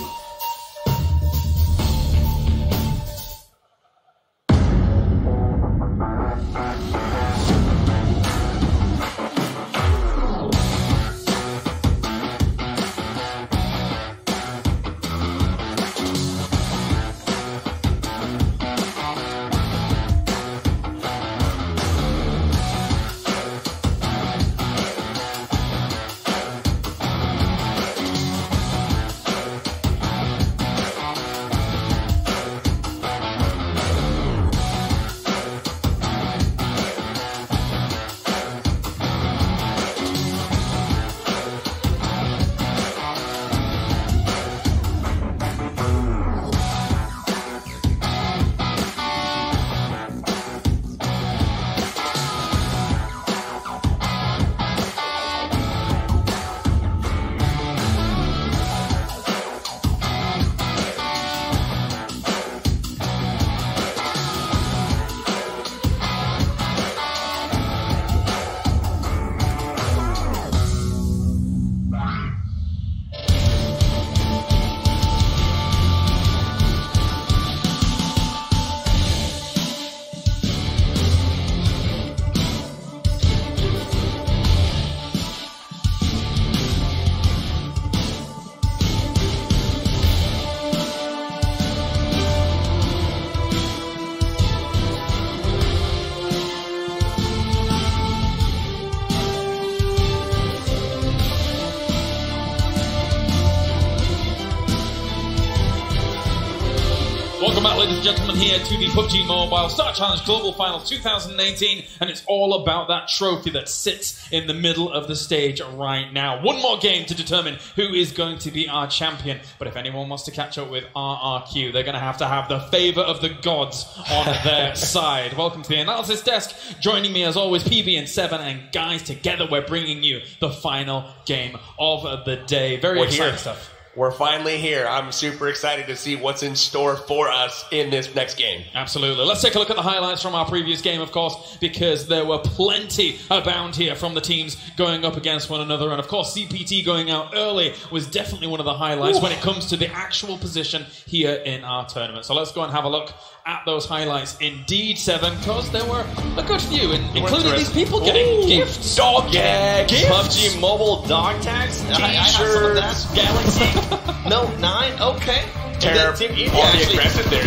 Welcome back, ladies and gentlemen, here to the PUBG Mobile Star Challenge Global Finals 2018, and it's all about that trophy that sits in the middle of the stage right now. One more game to determine who is going to be our champion, but if anyone wants to catch up with RRQ, they're going to have the favor of the gods on their side. Welcome to the analysis desk. Joining me, as always, PB and Seven, and guys, together we're bringing you the final game of the day. Very exciting stuff. We're finally here. I'm super excited to see what's in store for us in this next game. Absolutely. Let's take a look at the highlights from our previous game, of course, because there were plenty abound here from the teams going up against one another. And, of course, CPT going out early was definitely one of the highlights when it comes to the actual position here in our tournament. So let's go and have a look at those highlights indeed, Seven, because there were a good few, including these people getting gifts. Dog tag! Gifts. PUBG Mobile dog tags, T-shirts, Galaxy Note 9, okay. Team India actually aggressive there,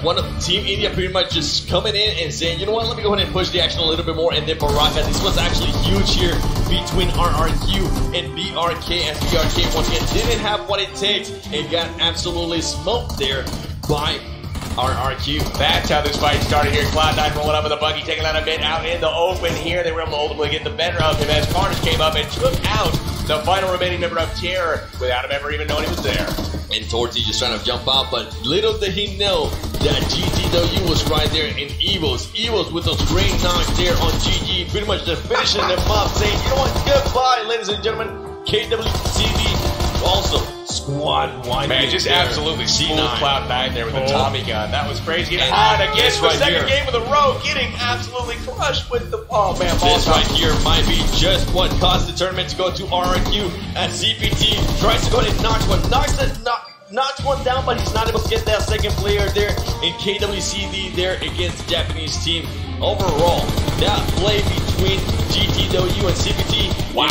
one of Team India pretty much just coming in and saying, you know what, let me go ahead and push the action a little bit more. And then Baraka, this was actually huge here between RRQ and BRK, as BRK once again didn't have what it takes and got absolutely smoked there by RRQ. That's how this fight started here. Cloud9 rolling up with a buggy, taking out a mid out in the open here. They were able to ultimately get the better of him as Carnage came up and took out the final remaining member of Terror, without him ever even knowing he was there. And Torty just trying to jump out, but little did he know that GTW was right there, and Evos with those great knocks there on GG, pretty much just finishing them up, saying, you know what, goodbye, ladies and gentlemen. KWCD also squad wide. Man, just absolutely smooth Cloud9 there with the Tommy gun. That was crazy. And again, the second game of the row, getting absolutely crushed with the ball, man. This right here might be just what caused the tournament to go to RRQ as CPT tries to go ahead and knocks one down, but he's not able to get that second player there in KWCD there against the Japanese team. Overall, that play between GTW and CPT, wow.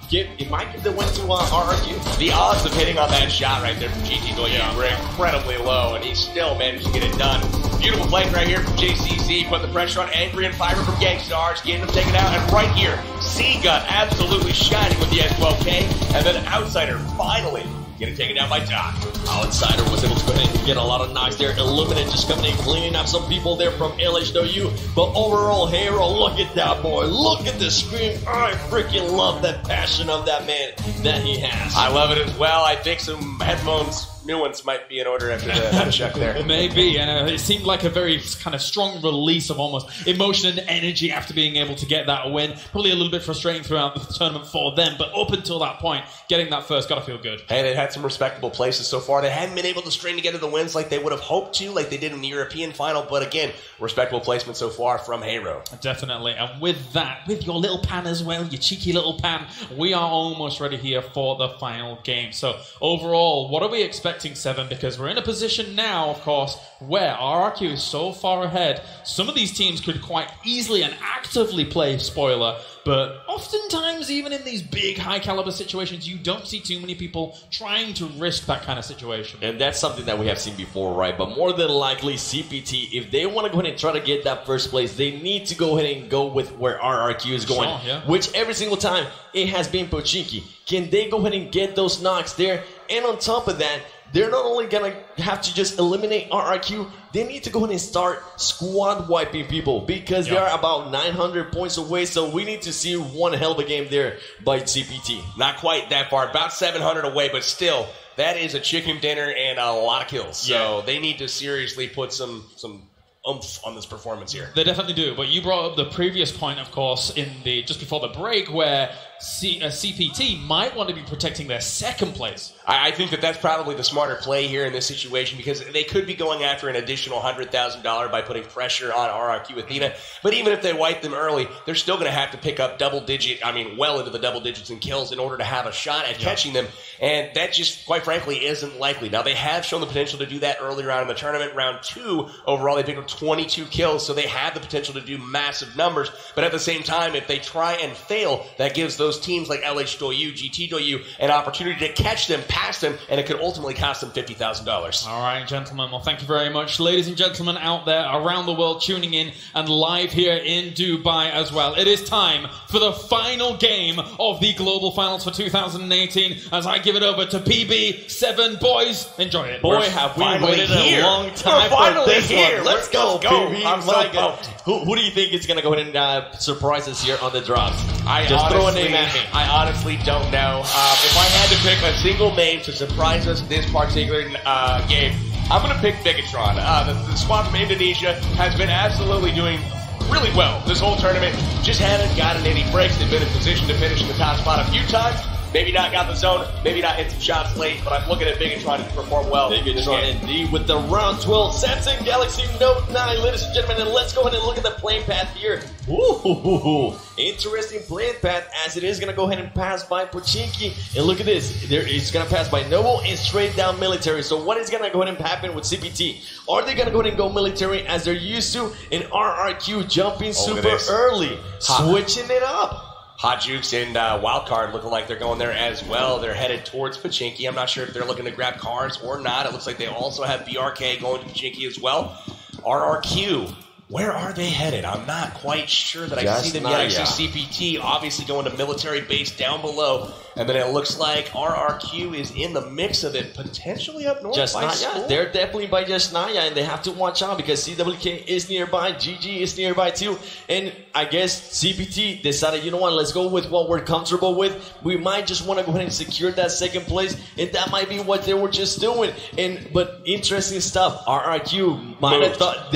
It might give the win to RRQ. The odds of hitting on that shot right there from GTW were incredibly low, and he still managed to get it done. Beautiful play right here from JCC, put the pressure on Angry and Fiber from Gangstars, getting them taken out, and right here, C-Gun absolutely shining with the S12K, and then Outsider finally getting taken down by Doc. Outsider was able to go ahead and get a lot of knocks there. Illuminate just coming in, cleaning up some people there from LHW. But overall, Hero, look at that boy. Look at the scream. I freaking love that passion of that man that he has. I love it as well. I think some headphones, new ones, might be in order after that check there. Maybe, and it seemed like a very kind of strong release of almost emotion and energy after being able to get that win. Probably a little bit frustrating throughout the tournament for them, but up until that point, getting that first, gotta feel good. Hey, they've had some respectable places so far. They hadn't been able to string together the wins like they would have hoped to, like they did in the European final, but again, respectable placement so far from Hero. Definitely, and with that, with your little pan as well, your cheeky little pan, we are almost ready here for the final game. So overall, what are we expecting, Seven? Because we're in a position now, of course, where RRQ is so far ahead, some of these teams could quite easily and actively play spoiler, but oftentimes, even in these big, high-caliber situations, you don't see too many people trying to risk that kind of situation. And that's something that we have seen before, right? But more than likely, CPT, if they want to go ahead and try to get that first place, they need to go ahead and go with where RRQ is going, which every single time, it has been Pochinki. Can they go ahead and get those knocks there? And on top of that, they're not only going to have to just eliminate RRQ, they need to go ahead and start squad wiping people because they are about 900 points away. So we need to see one hell of a game there by CPT. Not quite that far, about 700 away, but still, that is a chicken dinner and a lot of kills. So they need to seriously put some oomph on this performance here. They definitely do. But you brought up the previous point, of course, in the just before the break, where CPT might want to be protecting their second place. I think that that's probably the smarter play here in this situation because they could be going after an additional $100,000 by putting pressure on RRQ Athena. But even if they wipe them early, they're still going to have to pick up well into the double digits in kills in order to have a shot at catching them. And that just, quite frankly, isn't likely. Now, they have shown the potential to do that earlier on in the tournament. Round 2, overall, they picked up 22 kills, so they have the potential to do massive numbers. But at the same time, if they try and fail, that gives those teams like LHW, GTW, an opportunity to catch them, pass them, and it could ultimately cost them $50,000. All right, gentlemen. Well, thank you very much. Ladies and gentlemen out there around the world tuning in and live here in Dubai as well. It is time for the final game of the Global Finals for 2018 as I give it over to PB7. Boys, enjoy it. Boy, have we waited a long time for this one. Let's go, PB. I'm so pumped. Who do you think is going to go ahead and surprise us here on the drops? Just throw a name at me. I honestly don't know. If I had to pick a single name to surprise us this particular game, I'm going to pick Bigatron. The squad from Indonesia has been absolutely doing really well this whole tournament. Just haven't gotten any breaks. They've been in position to finish in the top spot a few times. Maybe not got the zone, maybe not hit some shots late, but I'm looking at Bigatron to perform well. Bigatron indeed with the round 12 Samsung Galaxy Note 9, ladies and gentlemen. And let's go ahead and look at the playing path here. Ooh, interesting playing path as it is going to go ahead and pass by Pochinki. And look at this. It's going to pass by Noble and straight down military. So what is going to go ahead and happen with CPT? Are they going to go ahead and go military as they're used to? And RRQ jumping super early, switching it up. Hot Jukes and Wildcard looking like they're going there as well. They're headed towards Pochinki. I'm not sure if they're looking to grab cars or not. It looks like they also have BRK going to Pochinki as well. RRQ Where are they headed? I'm not quite sure that I see them yet. I see CPT obviously going to military base down below. And then it looks like RRQ is in the mix of it, potentially up north by school. They're definitely by Jasnaya, and they have to watch out because CWK is nearby, GG is nearby too. And I guess CPT decided, you know what, let's go with what we're comfortable with. We might just want to go ahead and secure that second place, and that might be what they were just doing. But interesting stuff. RRQ might have thought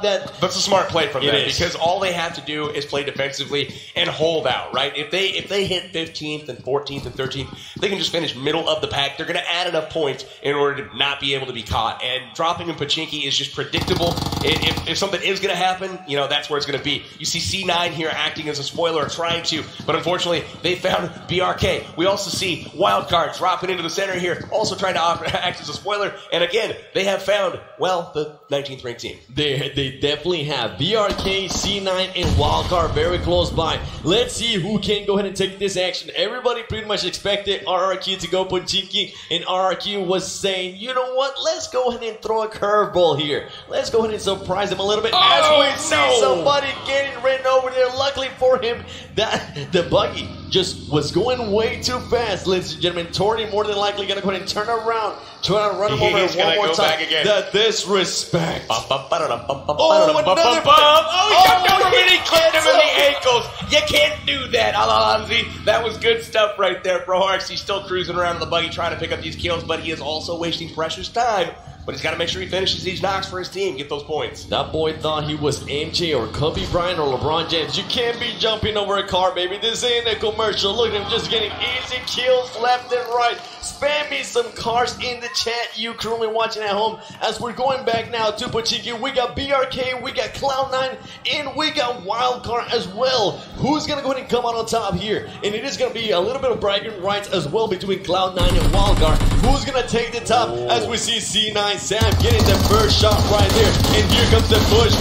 that that's a smart play from them because all they have to do is play defensively and hold out, right? If they hit 15th and 14th and 13th, they can just finish middle of the pack. They're going to add enough points in order to not be able to be caught. And dropping in Pachinki is just predictable. If something is going to happen, you know, that's where it's going to be. You see C9 here acting as a spoiler, trying to, but unfortunately, they found BRK. We also see Wildcard dropping into the center here, also trying to act as a spoiler. And again, they have found, well, the 19th ranked team. They definitely have BRK, C9, and Wildcard very close by. Let's see who can go ahead and take this action. Everybody pretty much expected RRQ to go Pachinki, and RRQ was saying, you know what, let's go ahead and throw a curveball here. Let's go ahead and surprise them a little bit as we see somebody getting ran over there. Luckily for him, that the buggy just was going way too fast, ladies and gentlemen. Torty more than likely going to go ahead and turn around, try to run him over one more time. The disrespect. Oh, another bump. Oh, he jumped over him and he clipped him in the ankles. You can't do that, Alonzi. That was good stuff right there, Broharks. He's still cruising around in the buggy trying to pick up these kills, but he is also wasting precious time. But he's got to make sure he finishes these knocks for his team, get those points. That boy thought he was MJ or Kobe Bryant or LeBron James. You can't be jumping over a car, baby. This ain't a commercial. Look at him just getting easy kills left and right. Spam me some cars in the chat, you currently watching at home. As we're going back now to Pachinki, we got BRK, we got Cloud9, and we got Wildcard as well. Who's going to go ahead and come out on top here? And it is going to be a little bit of bragging rights as well between Cloud9 and Wildcard. Who's going to take the top as we see C9 Sam getting the first shot right there. And here comes the push.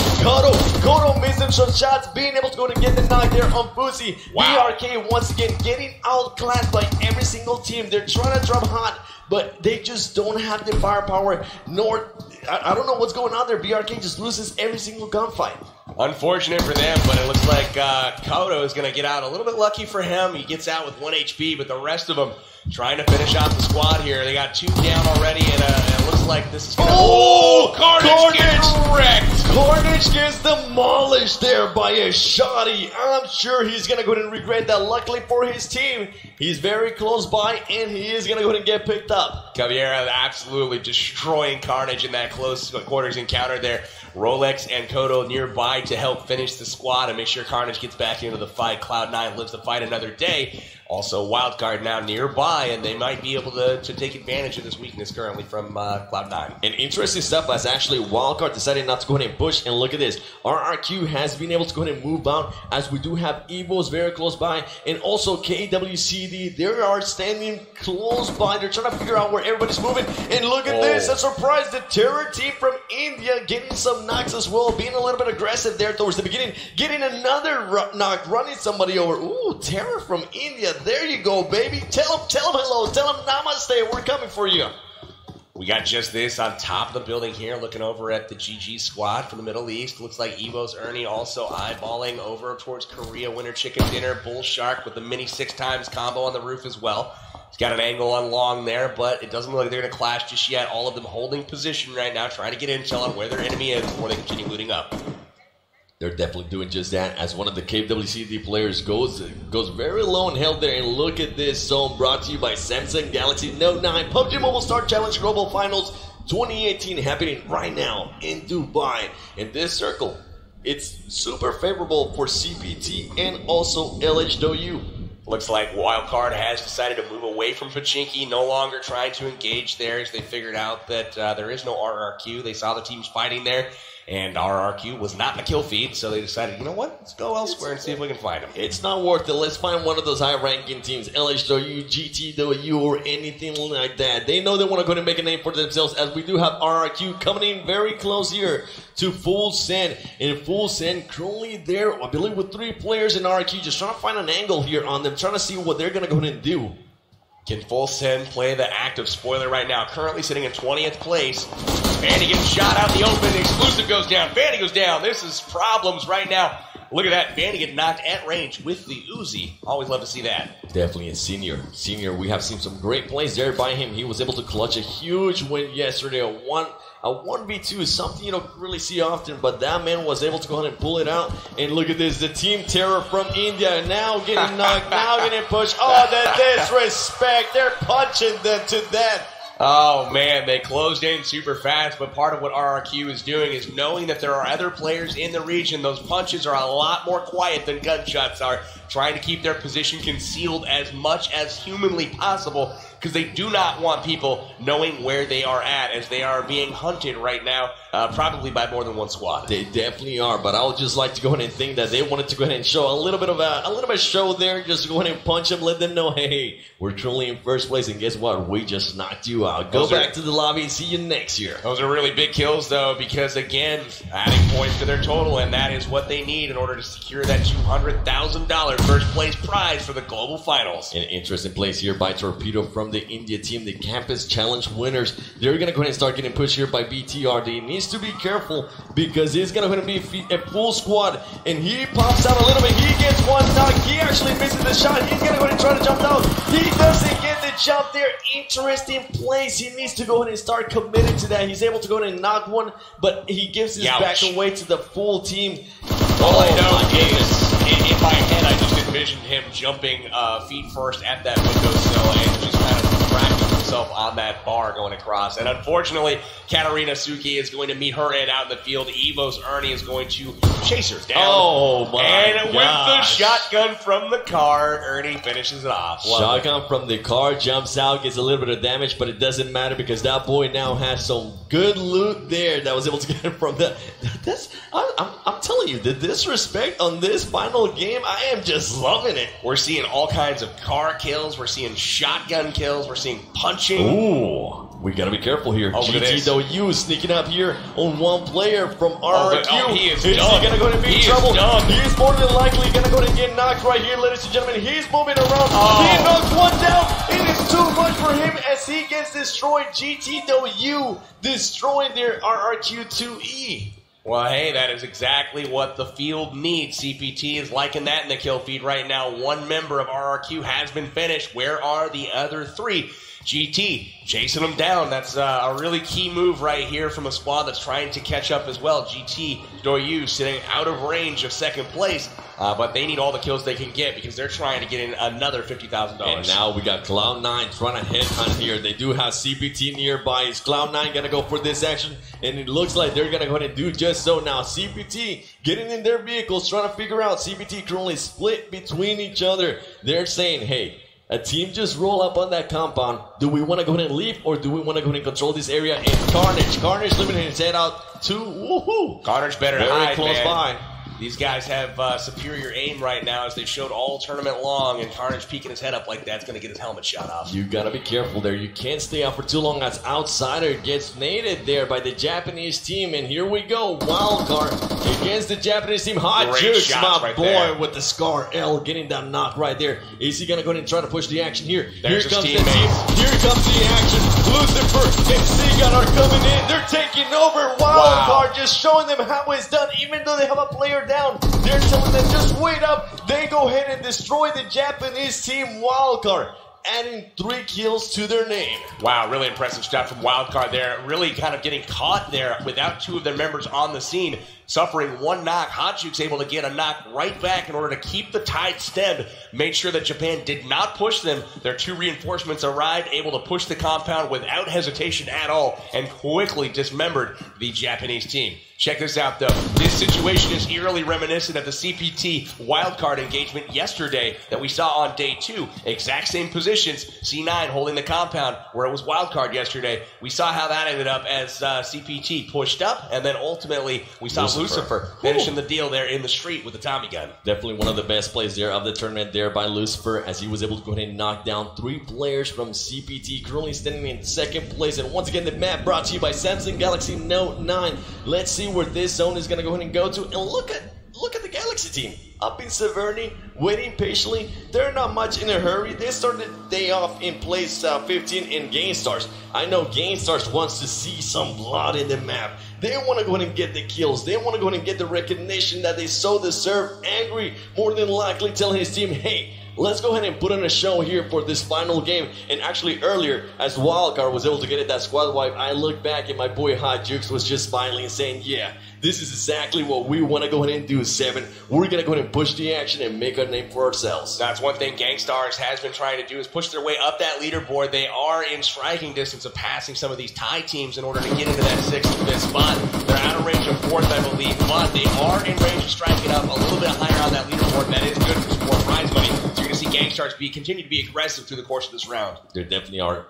Kodo missing some shots, being able to go and get the knock there on Fuzi. Wow. BRK once again getting outclassed by every single team. They're trying to drop hot, but they just don't have the firepower, nor I don't know what's going on there. BRK just loses every single gunfight. Unfortunate for them, but it looks like Kodo is going to get out a little bit lucky for him. He gets out with 1 HP, but the rest of them trying to finish off the squad here. They got 2 down already, and it looks like this is going to... Oh! Carnage gets wrecked! Carnage gets demolished there by a shotty. I'm sure he's going to go ahead and regret that. Luckily for his team, he's very close by, and he is going to go ahead and get picked up. Caviera absolutely destroying Carnage in that close quarters encounter there. Rolex and Kodo nearby to help finish the squad and make sure Carnage gets back into the fight. Cloud9 lives to fight another day. Also, Wildcard now nearby, and they might be able to take advantage of this weakness currently from Cloud9. And interesting stuff as actually Wildcard decided not to go ahead and push. And look at this. RRQ has been able to go ahead and move out as we do have Evos very close by. And also KWCD, they are standing close by. They're trying to figure out where everybody's moving. And look at this. A surprise. The Terror team from India getting some knocks as well. Being a little bit aggressive there towards the beginning. Getting another knock. Running somebody over. Ooh, Terror from India. There you go, baby. Tell him hello. Tell him namaste. We're coming for you. We got just this on top of the building here, looking over at the GG squad from the Middle East. Looks like Evo's Ernie also eyeballing over towards Korea Winter Chicken Dinner. Bull Shark with the mini 6x combo on the roof as well. He's got an angle on long there, but it doesn't look like they're going to clash just yet. All of them holding position right now, trying to get intel on where their enemy is before they continue looting up. They're definitely doing just that as one of the KWCD players goes very low and held there. And look at this zone brought to you by Samsung Galaxy Note 9. PUBG Mobile Star Challenge Global Finals 2018 happening right now in Dubai. In this circle, it's super favorable for CPT and also LHW. Looks like Wildcard has decided to move away from Pachinki, no longer trying to engage there as they figured out that there is no RRQ. They saw the teams fighting there, and RRQ was not in the kill feed, so they decided, you know what, let's go elsewhere and see if we can find them. It's not worth it. Let's find one of those high-ranking teams, LHW, GTW, or anything like that. They know they want to go ahead and make a name for themselves, as we do have RRQ coming in very close here to Full Send. And Full Send currently there, I believe, with 3 players in RRQ, just trying to find an angle here on them, trying to see what they're going to go ahead and do. Can Full Send play the active spoiler right now? Currently sitting in 20th place. Vandy gets shot out in the open. The exclusive goes down. Vandy goes down. This is problems right now. Look at that. Vandy get knocked at range with the Uzi. Always love to see that. Definitely a senior. We have seen some great plays there by him. He was able to clutch a huge win yesterday. A 1v2 is something you don't really see often, but that man was able to go ahead and pull it out. And look at this, the Team Terror from India now getting knocked, now getting pushed. Oh, the disrespect. They're punching them to death. Oh, man, they closed in super fast, but part of what RRQ is doing is knowing that there are other players in the region. Those punches are a lot more quiet than gunshots are, trying to keep their position concealed as much as humanly possible because they do not want people knowing where they are at as they are being hunted right now, probably by more than one squad. They definitely are, but I would just like to go ahead and think that they wanted to go ahead and show a little bit of show there, just go ahead and punch them, let them know, hey, we're currently in first place, and guess what? We just knocked you out. Go back to the lobby and see you next year. Those are really big kills, though, because, again, adding points to their total, and that is what they need in order to secure that $200,000 first place prize for the global finals. An interesting place here by Torpedo from the India team, the Campus Challenge winners. They're going to go ahead and start getting pushed here by BTR. They needs to be careful because it's going to be a full squad, and he pops out a little bit. He gets one knock. He actually misses the shot. He's going to go ahead and try to jump down. He doesn't get the jump there. Interesting place. He needs to go ahead and start committing to that. He's able to go ahead and knock one, but he gives his back away to the full team. All I know is, in my head, I just envisioned him jumping feet first at that windowsill and just kind of cracking himself on that bar going across. And unfortunately, Katarina Suki is going to meet her end out in the field. Evo's Ernie is going to chase her down. Oh, my And gosh. with the shotgun from the car, Ernie finishes it off. Shotgun from the car, jumps out, gets a little bit of damage, but it doesn't matter because that boy now has some good loot there that was able to get him from the... I'm telling you, the disrespect on this final game, I am just loving it. We're seeing all kinds of car kills. We're seeing shotgun kills. We're seeing punching. Ooh, we gotta be careful here. GTW sneaking up here on one player from RRQ. He is he gonna go to be in trouble? Done. He is more than likely gonna go to get knocked right here, ladies and gentlemen. He's moving around. He knocks one down. It is too much for him as he gets destroyed. GTW destroying their RRQ2E. Well, hey, that is exactly what the field needs. CPT is liking that in the kill feed right now. One member of RRQ has been finished. Where are the other three? GT chasing them down. That's a really key move right here from a squad that's trying to catch up as well. GT Doyu sitting out of range of second place, but they need all the kills they can get because they're trying to get in another $50,000. And now we got Cloud9 trying to headhunt here. They do have CPT nearby. Is Cloud9 going to go for this action? And it looks like they're going to go ahead and do just so now. CPT getting in their vehicles, trying to figure out. CPT currently split between each other. They're saying, hey, a team just roll up on that compound. Do we want to go ahead and leave, or do we want to go ahead and control this area? And Carnage limiting his head out to woohoo. Carnage better very hide, close man. by. These guys have superior aim right now as they showed all tournament long, and Carnage peeking his head up like that's going to get his helmet shot off. You got to be careful there. You can't stay out for too long as Outsider gets naded there by the Japanese team. And here we go. Wildcard against the Japanese team. Hot Jukes, my boy, with the Scar L getting that knock right there. Is he going to go ahead and try to push the action here? There's here comes his the team. Here comes the action. Lucifer and Seagun are coming in. They're taking over. Wildcard just showing them how it's done, even though they have a player down. They're telling them, just wait up. They go ahead and destroy the Japanese team. Wildcard adding 3 kills to their name. Wow, really impressive stuff from Wildcard there. Really kind of getting caught there without 2 of their members on the scene. Suffering 1 knock. Hotjuke's able to get a knock right back in order to keep the tide stemmed. Made sure that Japan did not push them. Their 2 reinforcements arrived, able to push the compound without hesitation at all, and quickly dismembered the Japanese team. Check this out, though. This situation is eerily reminiscent of the CPT wildcard engagement yesterday that we saw on day 2. Exact same positions. C9 holding the compound where it was wildcard yesterday. We saw how that ended up as CPT pushed up, and then ultimately we saw Lucifer finishing the deal there in the street with the Tommy gun. Definitely one of the best plays there of the tournament there by Lucifer, as he was able to go ahead and knock down 3 players from CPT, currently standing in 2nd place. And once again, the map brought to you by Samsung Galaxy Note 9. Let's see where this zone is going to go ahead and go to. And look look at the Galaxy team. Up in Severny, waiting patiently. They're not much in a hurry. They started the day off in place 15 in Game Stars. I know Game Stars wants to see some blood in the map. They want to go ahead and get the kills. They want to go ahead and get the recognition that they so deserve. Angry, more than likely, telling his team, hey, let's go ahead and put on a show here for this final game. And actually earlier, as Wildcard was able to get it that squad wipe, I looked back and my boy Hot Jukes was just smiling and saying, yeah, this is exactly what we want to go ahead and do, 7. We're going to go ahead and push the action and make a name for ourselves. That's one thing Gangstars has been trying to do is push their way up that leaderboard. They are in striking distance of passing some of these tie teams in order to get into that 6th to 5th spot. They're out of range of 4th, I believe, but they are in range of striking up a little bit higher on that leaderboard. That is good for some more prize money. So you're going to see Gangstars continue to be aggressive through the course of this round. They definitely are.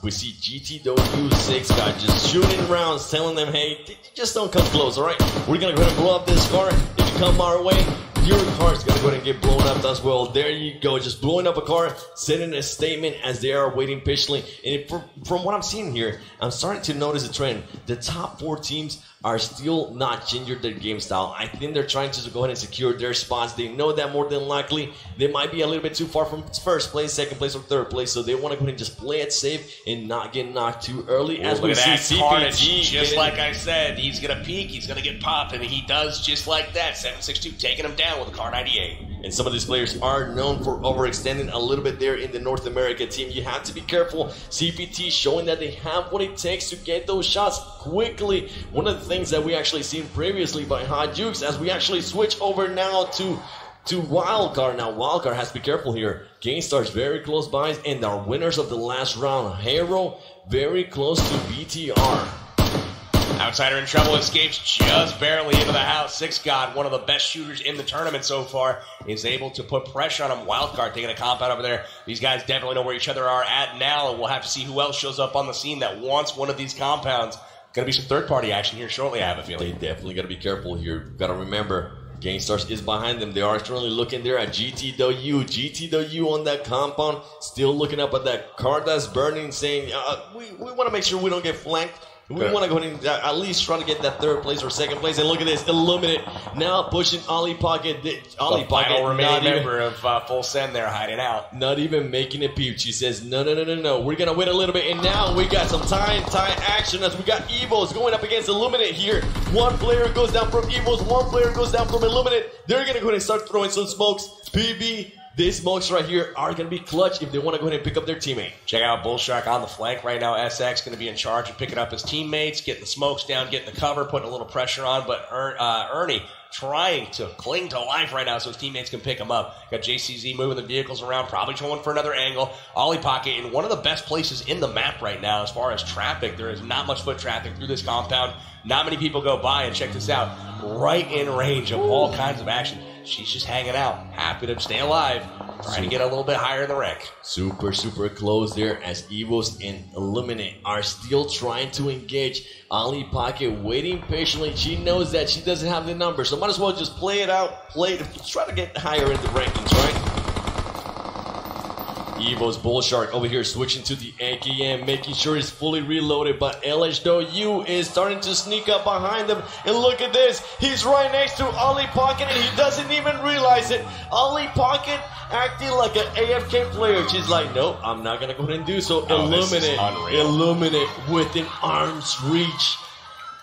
We see GTW 6 guys just shooting rounds, telling them, hey, just don't come close, all right? We're going to go ahead and blow up this car. If you come our way, your car's going to go ahead and get blown up as well. There you go. Just blowing up a car, sending a statement as they are waiting patiently. And from what I'm seeing here, I'm starting to notice a trend. The top 4 teams are still not changing their game style. I think they're trying to go ahead and secure their spots. They know that more than likely they might be a little bit too far from 1st place, 2nd place, or 3rd place. So they want to go ahead and just play it safe and not get knocked too early. As we see CPT, just like I said, he's going to peek, he's going to get popped, and he does just like that. 762 taking him down with a car 98. And some of these players are known for overextending a little bit there in the North America team. You have to be careful. CPT showing that they have what it takes to get those shots quickly. One of the things that we actually seen previously by Hot Jukes as we actually switch over now to Wildcard. Now Wildcard has to be careful here. Gangstars very close by, and our winners of the last round, Hero, very close to BTR. Outsider in trouble, escapes just barely into the house. 6 God, one of the best shooters in the tournament so far, is able to put pressure on him. Wildcard taking a compound over there. These guys definitely know where each other are at now, and we'll have to see who else shows up on the scene that wants one of these compounds. Going to be some third-party action here shortly, I have a feeling. They definitely got to be careful here. Got to remember, Gangstars is behind them. They are currently looking there at GTW. GTW on that compound, still looking up at that car that's burning, saying, we want to make sure we don't get flanked. We want to go ahead and at least try to get that 3rd place or 2nd place. And look at this, Illuminate now pushing Ollie Pocket. Ollie Pocket, final remaining member of Full Send there, hiding out. Not even making a peep. She says, no. We're going to win a little bit. And now we got some tie action as we got Evos going up against Illuminate here. One player goes down from Evos. One player goes down from Illuminate. They're going to go ahead and start throwing some smokes. PB. These smokes right here are going to be clutch if they want to go ahead and pick up their teammate. Check out Bullshark on the flank right now. SX going to be in charge of picking up his teammates, getting the smokes down, getting the cover, putting a little pressure on. But Ernie trying to cling to life right now so his teammates can pick him up. Got JCZ moving the vehicles around, probably going for another angle. Ollie Pocket in one of the best places in the map right now as far as traffic. There is not much foot traffic through this compound. Not many people go by, and check this out. Right in range of all kinds of action. She's just hanging out, happy to stay alive, trying to get a little bit higher in the rank. Super close there as Evos and Illuminate are still trying to engage. Ollie Pocket waiting patiently. She knows that she doesn't have the number, so might as well just play it out, try to get higher in the rankings, right? Evo's Bullshark over here switching to the AKM, making sure it's fully reloaded, but LHW is starting to sneak up behind them. And look at this, he's right next to Ollie Pocket and he doesn't even realize it. Ollie Pocket acting like an AFK player. She's like, nope, I'm not going to go ahead and do so. Illuminate within arm's reach.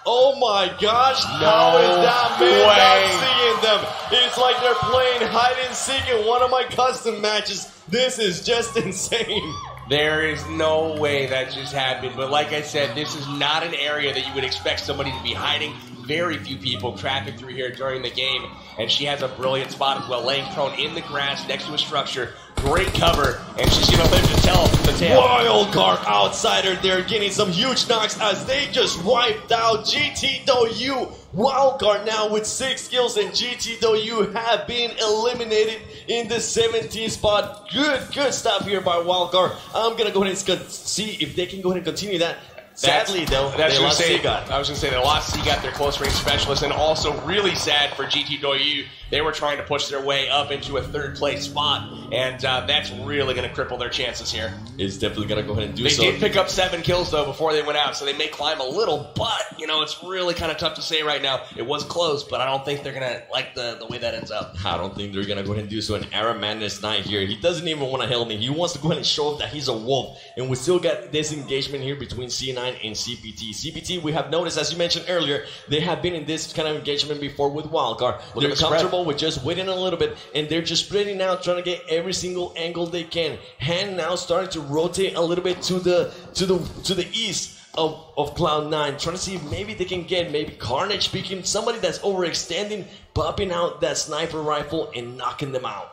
Oh my gosh, how is that man not seeing them? It's like they're playing hide and seek in one of my custom matches. This is just insane. There is no way that just happened. But like I said, this is not an area that you would expect somebody to be hiding. Very few people traffic through here during the game. And she has a brilliant spot as well, laying prone in the grass next to a structure. Great cover, and she's going to live to tell from the tail. Wildcard outsider there getting some huge knocks as they just wiped out GTW. Wildcard now with 6 kills, and GTW have been eliminated in the 17th spot. Good stuff here by Wildcard. I'm going to go ahead and see if they can go ahead and continue that. Sadly, though, they lost Seagat. I was going to say they lost Seagat, their close range specialist, and also really sad for GT Doyu. They were trying to push their way up into a third place spot, and that's really going to cripple their chances here. It's definitely going to go ahead and do so. They did pick up 7 kills, though, before they went out, so they may climb a little, but, you know, it's really kind of tough to say right now. It was close, but I don't think they're going to like the way that ends up. I don't think they're going to go ahead and do so. And Aaron Madness 9 here, he doesn't even want to help me. He wants to go ahead and show off that he's a wolf, and we still got this engagement here between C9 and CPT. CPT, we have noticed, as you mentioned earlier, they have been in this kind of engagement before with Wildcard. They're comfortable with just waiting a little bit, and they're just spreading out, trying to get every single angle they can. Hand now starting to rotate a little bit to the east of Cloud9, trying to see if maybe they can get maybe Carnage speaking, somebody that's overextending, popping out that sniper rifle and knocking them out.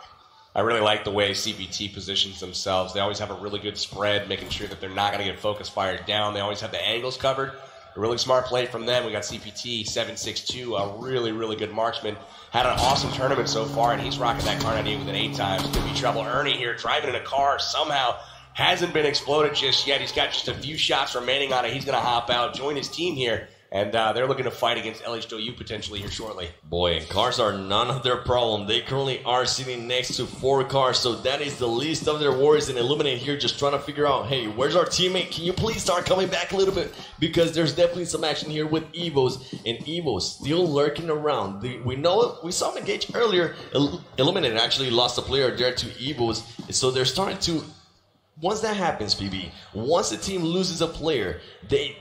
I really like the way CPT positions themselves. They always have a really good spread, making sure that they're not going to get focus fired down. They always have the angles covered. A really smart play from them. We got CPT 762, a really, really good marksman. Had an awesome tournament so far, and he's rocking that car 98 with an 8 times. Could be trouble. Ernie here driving in a car somehow. Hasn't been exploded just yet. He's got just a few shots remaining on it. He's going to hop out, join his team here. And they're looking to fight against LHW potentially here shortly. Boy, and cars are none of their problem. They currently are sitting next to 4 cars, so that is the least of their worries. And Illuminate here just trying to figure out, hey, where's our teammate? Can you please start coming back a little bit? Because there's definitely some action here with Evos, and Evos still lurking around. We know it. We saw him engage earlier. Illuminate actually lost a player there to Evos, so they're starting to... Once that happens, PB, once the team loses a player,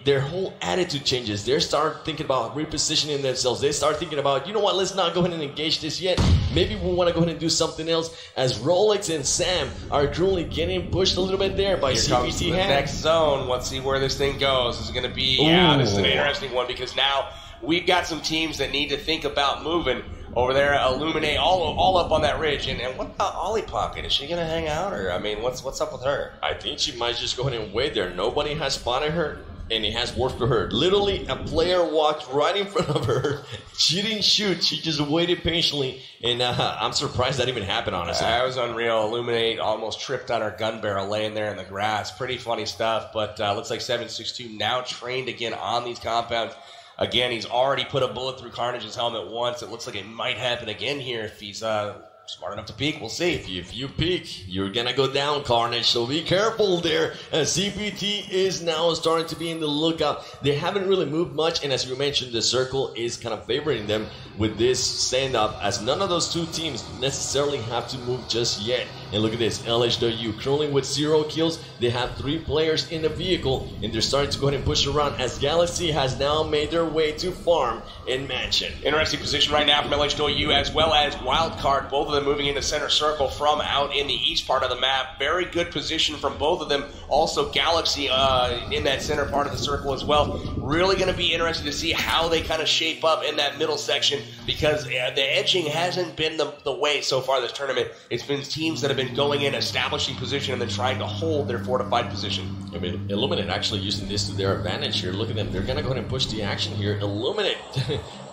their whole attitude changes. They start thinking about repositioning themselves. They start thinking about, you know what, let's not go ahead and engage this yet. Maybe we want to go ahead and do something else. As Rolex and Sam are currently getting pushed a little bit there by CPT. Next zone. Let's see where this thing goes. This is going to be, this is an interesting one because now we've got some teams that need to think about moving. Over there, Illuminate all up on that ridge. And what about Ollie Pocket? Is she going to hang out? Or, I mean, what's up with her? I think she might just go ahead and wait there. Nobody has spotted her, and it has worked for her. Literally, a player walked right in front of her. She didn't shoot. She just waited patiently. And I'm surprised that even happened, honestly. That was unreal. Illuminate almost tripped on her gun barrel laying there in the grass. Pretty funny stuff. But looks like 762 now trained again on these compounds. Again, he's already put a bullet through Carnage's helmet once. It looks like it might happen again here if he's smart enough to peek. We'll see. If you peek, you're going to go down, Carnage. So be careful there. CPT is now starting to be in the lookout. They haven't really moved much. And as you mentioned, the circle is kind of favoring them with this stand-up, as none of those two teams necessarily have to move just yet. And look at this, LHW currently with 0 kills. They have 3 players in the vehicle, and they're starting to go ahead and push around as Galaxy has now made their way to Farm and Mansion. Interesting position right now from LHW as well as Wildcard. Both of them moving into center circle from out in the east part of the map. Very good position from both of them. Also Galaxy in that center part of the circle as well. Really going to be interesting to see how they kind of shape up in that middle section, because the edging hasn't been the way so far this tournament. It's been teams that have been going in, establishing position, and then trying to hold their fortified position. I mean, Illuminate actually using this to their advantage here. Look at them. They're going to go ahead and push the action here. Illuminate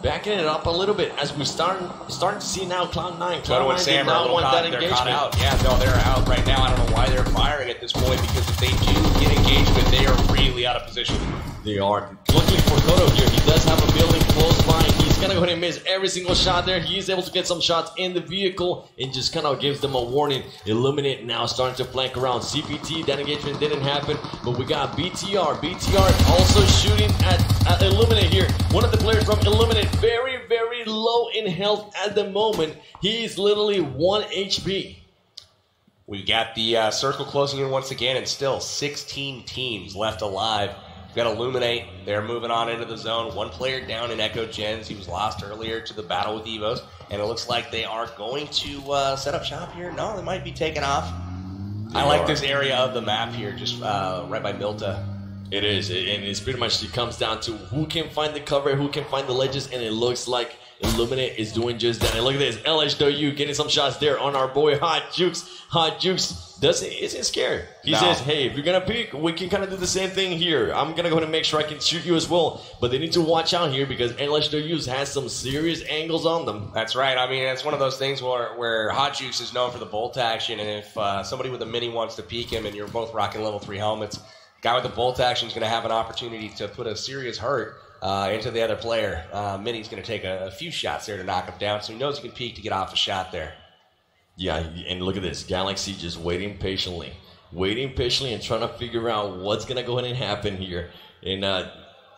backing it up a little bit as we starting to see now Cloud9. Cloud9 did not want that engagement. Out. Yeah, no, they're out right now. I don't know why they're firing at this point, because if they do get engagement, they are really out of position. They are. Luckily for Kodo here, he does have a building close by. He's going to go ahead and miss every single shot there. He's able to get some shots in the vehicle and just kind of gives them a warning. Illuminate now starting to flank around. CPT, that engagement didn't happen, but we got BTR. BTR also shooting at Illuminate here. One of the players from Illuminate, very, very low in health at the moment. He's literally 1 HP. We got the circle closing in once again, and still 16 teams left alive. We've got Illuminate. They're moving on into the zone. 1 player down in Echo Gens. He was lost earlier to the battle with Evos. And it looks like they are going to set up shop here. No, they might be taking off. I like this area of the map here, just right by Milta. It is, and it's pretty much, it comes down to who can find the cover, who can find the ledges, and it looks like Illuminate is doing just that. And look at this, LHW getting some shots there on our boy Hot Jukes. Hot Jukes isn't scared. He says, hey, if you're going to peek, we can kind of do the same thing here. I'm going to go ahead and make sure I can shoot you as well. But they need to watch out here because LHW has some serious angles on them. That's right. I mean, it's one of those things where Hot Jukes is known for the bolt action. And if somebody with a mini wants to peek him and you're both rocking level 3 helmets, Guy with the bolt action is going to have an opportunity to put a serious hurt into the other player. Mini's going to take a few shots there to knock him down, so he knows he can peek to get off a shot there. Yeah, and look at this. Galaxy just waiting patiently and trying to figure out what's going to go ahead and happen here. And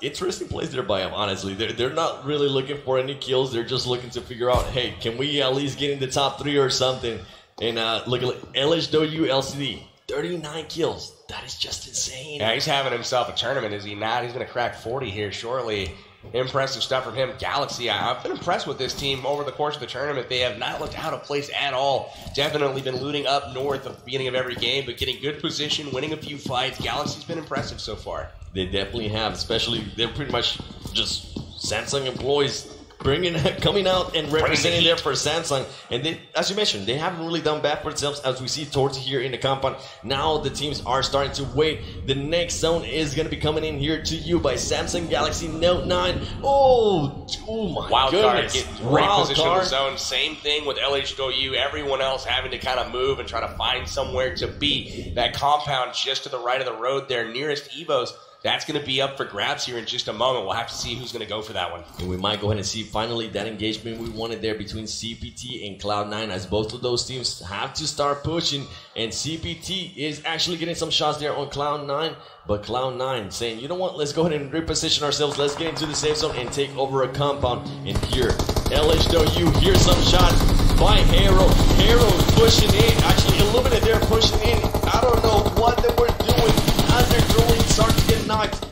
interesting plays there by him, honestly. They're not really looking for any kills. They're just looking to figure out, hey, can we at least get in the top 3 or something? And look at LHW LCD, 39 kills. That is just insane. Yeah, he's having himself a tournament, is he not? He's going to crack 40 here shortly. Impressive stuff from him. Galaxy, I've been impressed with this team over the course of the tournament. They have not looked out of place at all. Definitely been looting up north at the beginning of every game, but getting good position, winning a few fights. Galaxy's been impressive so far. They definitely have, especially they're pretty much just Samsung employees coming out and representing there for Samsung. And they, as you mentioned, they haven't really done bad for themselves as we see towards here in the compound. Now the teams are starting to wait. The next zone is going to be coming in here to you by Samsung Galaxy Note 9. Oh my Wild goodness. Card, get great position in the zone. Same thing with LHW. Everyone else having to kind of move and try to find somewhere to be. That compound just to the right of the road there, nearest Evos. That's going to be up for grabs here in just a moment. We'll have to see who's going to go for that one. And we might go ahead and see finally that engagement we wanted there between CPT and Cloud9, as both of those teams have to start pushing. And CPT is actually getting some shots there on Cloud9. But Cloud9 saying, you know what, let's go ahead and reposition ourselves. Let's get into the safe zone and take over a compound. And here, LHW, here's some shots by Hero. Hero's pushing in. Actually, Illuminate there pushing in. I don't know what they were doing as they're throwing, start to get knocked.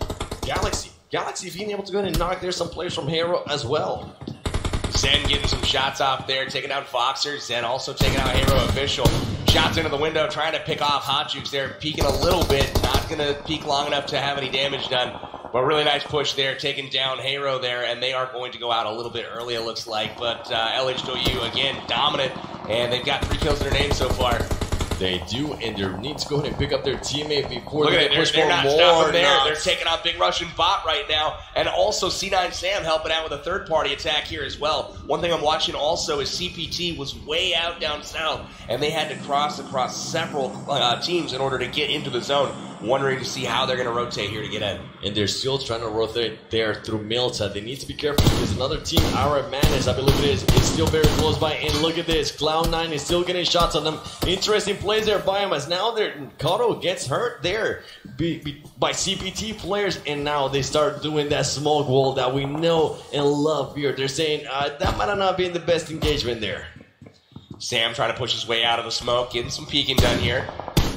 Galaxy being able to go ahead and knock there some players from Hero as well. Zen getting some shots off there, taking out Foxer. Zen also taking out Hero Official. Shots into the window, trying to pick off Hot Jukes there, peeking a little bit. Not going to peek long enough to have any damage done. But really nice push there, taking down Hero there, and they are going to go out a little bit early, it looks like. But LHW, again, dominant, and they've got 3 kills in their name so far. They do, and they need to go ahead and pick up their teammate before Look they at it, push they're for not more stopping there. knocks. They're taking out Big Russian Bot right now, and also C9 Sam helping out with a third-party attack here as well. One thing I'm watching also is CPT was way out down south, and they had to cross across several teams in order to get into the zone. Wondering to see how they're going to rotate here to get in. And they're still trying to rotate there through Milta. They need to be careful because another team, our Madness, I believe it is still very close by. And look at this, Cloud9 is still getting shots on them. Interesting plays there by him as now Kato gets hurt there by CPT players. And now they start doing that smoke wall that we know and love here. They're saying that might not be the best engagement there. Sam trying to push his way out of the smoke, getting some peeking done here.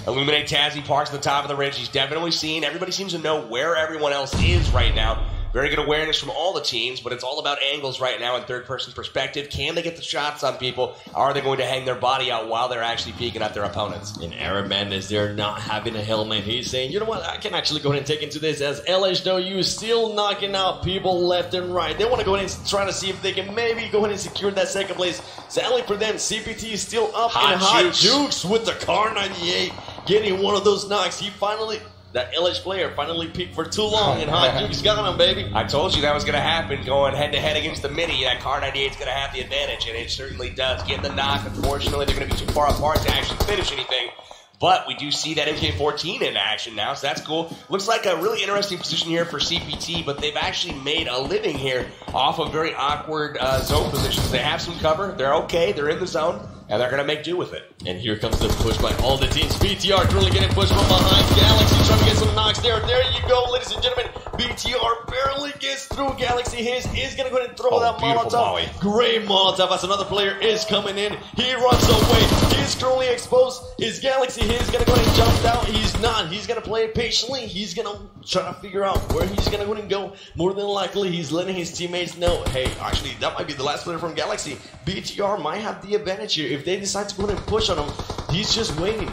Illuminate Tazzy parks at the top of the ridge. He's definitely seen. Everybody seems to know where everyone else is right now. Very good awareness from all the teams, but it's all about angles right now in third-person perspective. Can they get the shots on people? Are they going to hang their body out while they're actually peeking at their opponents? And Aaron Madness, they're not having a helmet. He's saying, you know what, I can actually go ahead and take into this as LHW is still knocking out people left and right. They want to go ahead and try to see if they can maybe go ahead and secure that second place. Sadly for them, CPT is still up in Hot Jukes with the Car 98 getting one of those knocks. That LH player finally peaked for too long, and Hot Jukes got him, baby. I told you that was going to happen, going head-to-head against the Mini. That Car 98 is going to have the advantage, and it certainly does. Getting the knock, unfortunately, they're going to be too far apart to actually finish anything. But we do see that MK14 in action now, so that's cool. Looks like a really interesting position here for CPT, but they've actually made a living here off of very awkward zone positions. They have some cover. They're okay. They're in the zone. And they're going to make do with it. And here comes the push by all the teams. BTR currently getting pushed from behind. Galaxy trying to get some knocks there. There you go, ladies and gentlemen. BTR barely gets through. Galaxy is going to go ahead and throw that Molotov. Molly. Great Molotov as another player is coming in. He runs away. He's currently exposed. His Galaxy is going to go ahead and jump down. He's not. He's going to play it patiently. He's going to try to figure out where he's going to go ahead and go. More than likely, he's letting his teammates know, hey, actually, that might be the last player from Galaxy. BTR might have the advantage here. If they decide to go ahead and push on him, he's just waiting.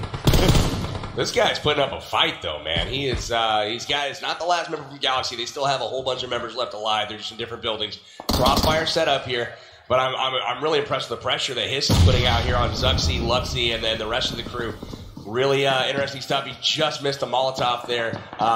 This guy's putting up a fight, though, man. He's not the last member from Galaxy. They still have a whole bunch of members left alive. They're just in different buildings. Crossfire set up here. But I'm really impressed with the pressure that Hiss is putting out here on Zuxi, Luxy, and then the rest of the crew. Really interesting stuff. He just missed a Molotov there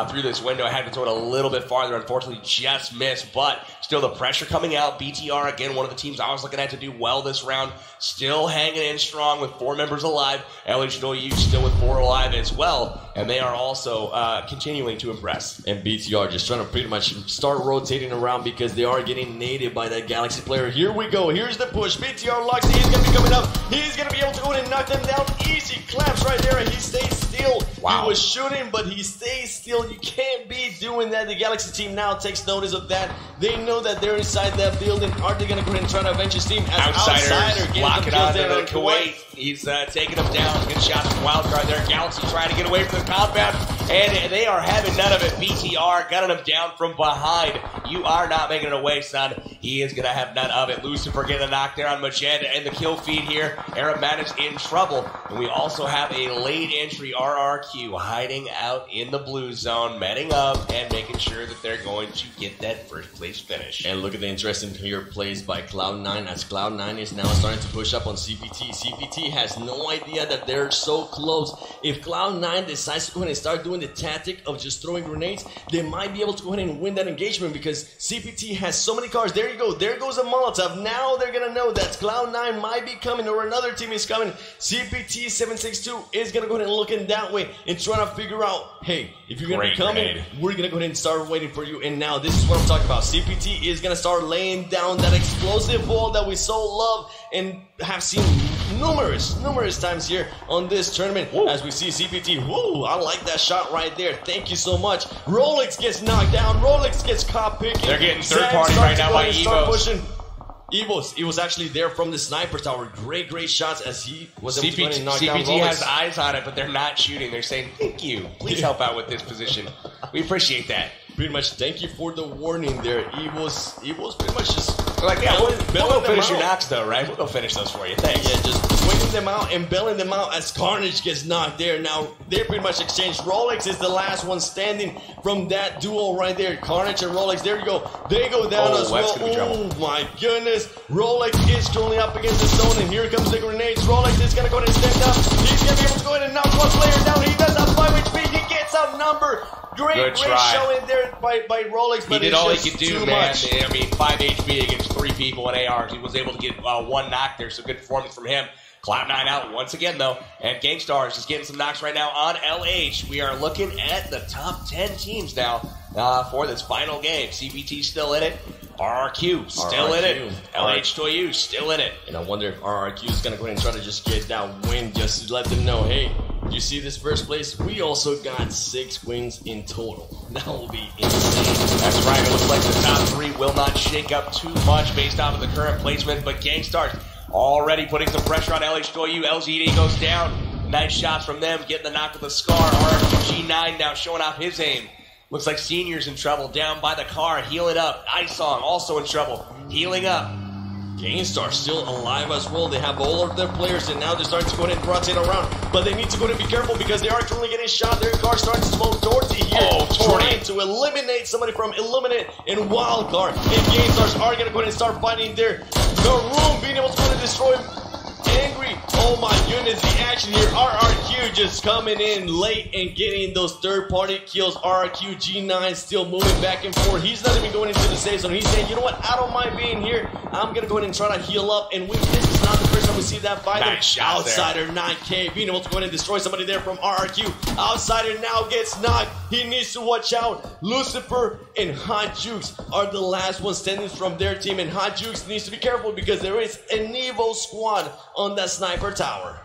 through this window. I had to throw it a little bit farther. Unfortunately, just missed. But still the pressure coming out. BTR, again, one of the teams I was looking at to do well this round. Still hanging in strong with 4 members alive. LHW still with 4 alive as well. and they are also continuing to impress. And BTR just trying to pretty much start rotating around because they are getting nated by that Galaxy player. Here we go. Here's the push. BTR locks. He's going to be coming up. He's going to be able to go in and knock them down easy. Claps right there, and he stays still. Wow. He was shooting, but he stays still. You can't be doing that. The Galaxy team now takes notice of that. They know that they're inside that building. Are they going to go ahead and try to avenge his team? As Outsiders locking on to the Kuwait. He's taking them down. Good shots from Wildcard there. Galaxy trying to get away from the compound, and they are having none of it. BTR gunning him down from behind. You are not making it away, son. He is going to have none of it. Lucifer getting a knock there on Magenta and the kill feed here. Araman is in trouble. And we also have a late entry RRQ hiding out in the blue zone, metting up and making sure that they're going to get that first place finish. And look at the interesting here plays by Cloud9 as Cloud9 is now starting to push up on CPT. CPT has no idea that they're so close. If Cloud9 decides to go ahead and start doing the tactic of just throwing grenades, they might be able to go ahead and win that engagement because CPT has so many cars. There you go. There goes a Molotov. Now they're going to know that Cloud9 might be coming or another team is coming. CPT 762 is going to go ahead and look in that way and trying to figure out, hey, if you're going to be coming, we're going to go ahead and start waiting for you. And now this is what I'm talking about. CPT is going to start laying down that explosive ball that we so love and have seen numerous times here on this tournament. Woo. As we see CPT, woo, I like that shot right there. Thank you so much. Rolex gets knocked down. Rolex gets caught picking. They're getting third party right now by Evos. He was actually there from the sniper tower. Great shots as he was able to knock down Rolex. CPT has eyes on it, but they're not shooting. They're saying, thank you. Please help out with this position. We appreciate that. Pretty much, thank you for the warning there. Evos pretty much just... Like, yeah, we'll go finish your knocks, though, right? We'll go finish those for you. Thanks. Yeah, just swinging them out and bailing them out as Carnage gets knocked there. Now, they pretty much exchanged. Rolex is the last one standing from that duo right there. Carnage and Rolex, there you go. They go down as well. Oh, my goodness. Rolex is currently up against the zone, and here comes the grenades. Rolex is going to go ahead and stand up. He's going to be able to go ahead and knock one player down. He does have 5 HP. He gets outnumbered. Great showing there by Rolex, but he did all he could do, man. I mean, 5 HP against 3 people in ARs. He was able to get one knock there, so good performance from him. Cloud9 out once again, though, and Gangstars is getting some knocks right now on LH. We are looking at the top 10 teams now for this final game. CBT still in it. RRQ still in it. LH Toyu still in it. And I wonder if RRQ is going to go ahead and try to just get that win just to let them know, hey, you see this first place? We also got 6 wins in total. That will be insane. That's right. It looks like the top 3 will not shake up too much based off of the current placement, but Gangstars already putting some pressure on LH Toyu. LGD goes down. Nice shots from them, getting the knock with the Scar. RRQ-G9 now showing off his aim. Looks like Senior's in trouble, down by the car, healing up. Isong also in trouble, healing up. Gangstar still alive as well. They have all of their players, and now they're starting to go ahead and rotate around. But they need to go ahead and be careful because they are currently getting shot. Their car starting to smoke. Dorothy here trying to eliminate somebody from Illuminate and Wildcard. And Gangstars are going to go ahead and start fighting there. The room being able to go ahead and destroy Angry. Oh my goodness, the action here. RRQ just coming in late and getting those third-party kills. RRQ G9 still moving back and forth. He's not even going into the safe zone. He's saying, you know what, I don't mind being here. I'm going to go ahead and try to heal up. And this is not the first time we see that fighter. Nice shot Outsider there. 9K being able to go ahead and destroy somebody there from RRQ. Outsider now gets knocked. He needs to watch out. Lucifer and Hot Jukes are the last ones standing from their team. And Hot Jukes needs to be careful because there is an Evo squad on that sniper tower.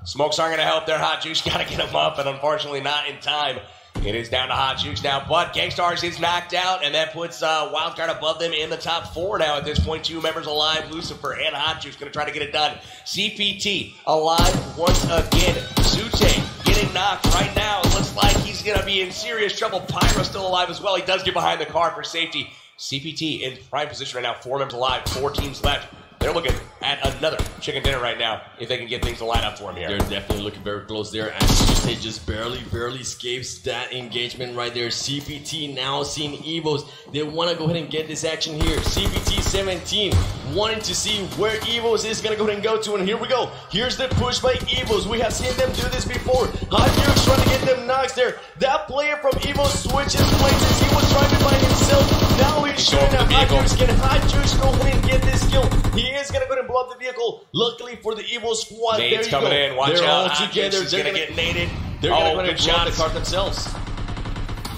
Smokes aren't going to help there. Hot Jukes got to get him up, and unfortunately not in time. It is down to Hot Jukes now, but Gangstars is knocked out, and that puts Wildcard above them in the top 4 now at this point. 2 members alive, Lucifer and Hot Jukes going to try to get it done. CPT alive once again. Sute getting knocked right now. It looks like he's going to be in serious trouble. Pyro still alive as well. He does get behind the car for safety. CPT in prime position right now. 4 members alive, 4 teams left. They're looking at another chicken dinner right now if they can get things to line up for him here. They're definitely looking very close there as they just barely escapes that engagement right there. CPT now seeing Evos. They want to go ahead and get this action here. CPT 17 wanting to see where Evos is going to go ahead and go to. And here we go. Here's the push by Evos. We have seen them do this before. Hot Jukes trying to get them knocks there. That player from Evos switches places. He was trying to find himself. Now he's He's going for the vehicle. Can Hot Juice go ahead and get this kill? He is going to go ahead and blow up the vehicle. Luckily for the Evo squad, Nades coming in. Watch they're out. all together. They're going to get naded. They're going to go ahead good and blow up the shots. car themselves.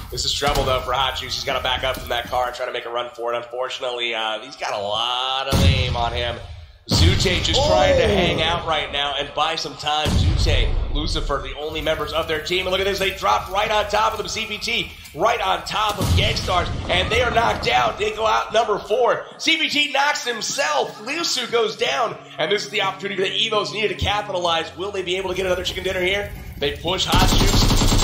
This is trouble, though, for Hot Juice. He's got to back up from that car and try to make a run for it. Unfortunately, he's got a lot of aim on him. Zute just trying to hang out right now and buy some time. Zute, Lucifer, the only members of their team. And look at this. They dropped right on top of them. CPT right on top of Gangstars. And they are knocked down. They go out number 4. CPT knocks himself. Lusu goes down. And this is the opportunity that Evos needed to capitalize. Will they be able to get another chicken dinner here? They push Hot Juice.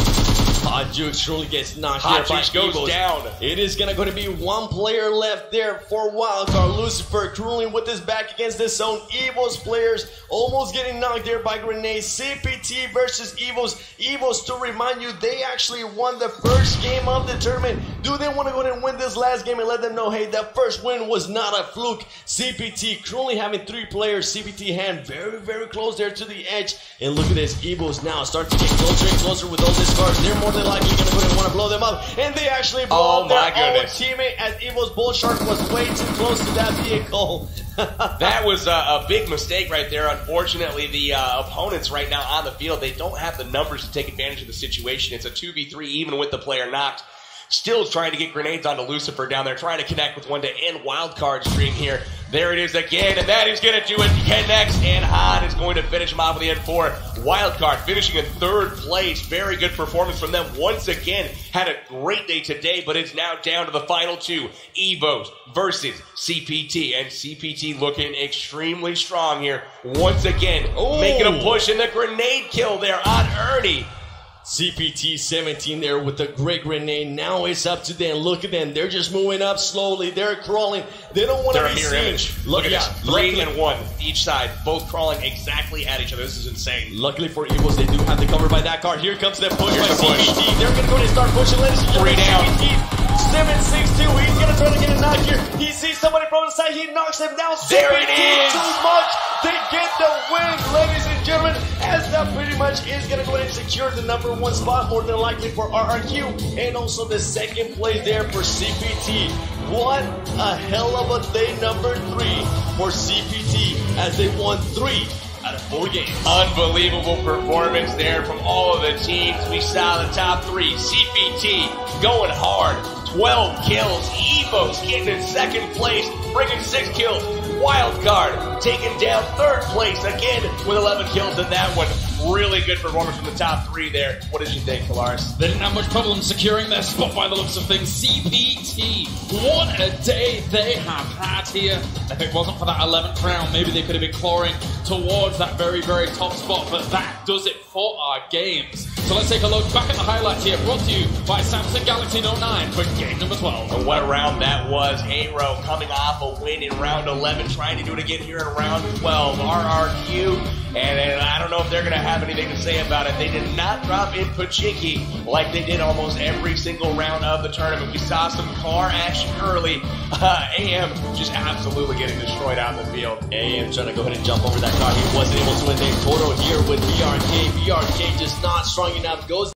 Hot Juice surely gets knocked Hot here by Juice goes Evos. down. It is going to be one player left there for Wildcard. Lucifer cruising with his back against the zone. Evos players almost getting knocked there by grenades. CPT versus Evos. Evos, to remind you, they actually won the first game of the tournament. Do they want to go ahead and win this last game and let them know, hey, that first win was not a fluke? CPT currently having 3 players. CPT hand very, very close there to the edge. And look at this. Evos now start to get closer and closer with all these cars. They're more than likely going to go ahead and want to blow them up. And they actually blow up their own teammate as Evo's Bull Shark was way too close to that vehicle. That was a big mistake right there. Unfortunately, the opponents right now on the field, they don't have the numbers to take advantage of the situation. It's a 2v3 even with the player knocked. Still trying to get grenades onto Lucifer down there, trying to connect with one to end Wildcard stream here. There it is again, and that is going to do it. Connects, and Han is going to finish him off with the N4. Wildcard finishing in 3rd place. Very good performance from them once again. Had a great day today, but it's now down to the final 2. Evos versus CPT, and CPT looking extremely strong here. Once again, making a push in the grenade kill there on Ernie. CPT 17 there with a great grenade. Now it's up to them. Look at them. They're just moving up slowly. They're crawling. They don't want to be mirror image. Look at this. 3 and 1 each side. Both crawling exactly at each other. This is insane. Luckily for Evos, they do have the cover by that car. Here comes the push by CPT. They're going to go and start pushing. Ladies and gentlemen, 3 down. CPT 7-6-2. He's going to try to get a knock here. He sees somebody from the side. He knocks him down. There it is. Too much. They get the win, ladies and gentlemen, as that pretty much is going to go ahead and secure the number 1 spot, more than likely for RRQ, and also the 2nd place there for CPT. What a hell of a day number 3 for CPT as they won 3 out of 4 games. Unbelievable performance there from all of the teams. We saw the top 3. CPT going hard. 12 kills. Evos getting in 2nd place, bringing 6 kills. Wildcard taking down 3rd place again with 11 kills in that one. Really good performance from the top 3 there. What did you think, Kalaris? They didn't have much problem securing their spot by the looks of things. CPT, what a day they have had here. If it wasn't for that 11th round, maybe they could have been clawing towards that very, very top spot, but that does it for our games. So let's take a look back at the highlights here, brought to you by Samsung Galaxy Note 9 for game number 12. And what a round that was. Aero coming off a win in round 11, trying to do it again here in round 12. RRQ, and I don't know if they're going to have anything to say about it. They did not drop in Pachinki like they did almost every single round of the tournament. We saw some car action early. AM just absolutely getting destroyed out in the field. AM trying to go ahead and jump over that car. He wasn't able to win the Toro here with BRK. BRK just not strong enough. Goes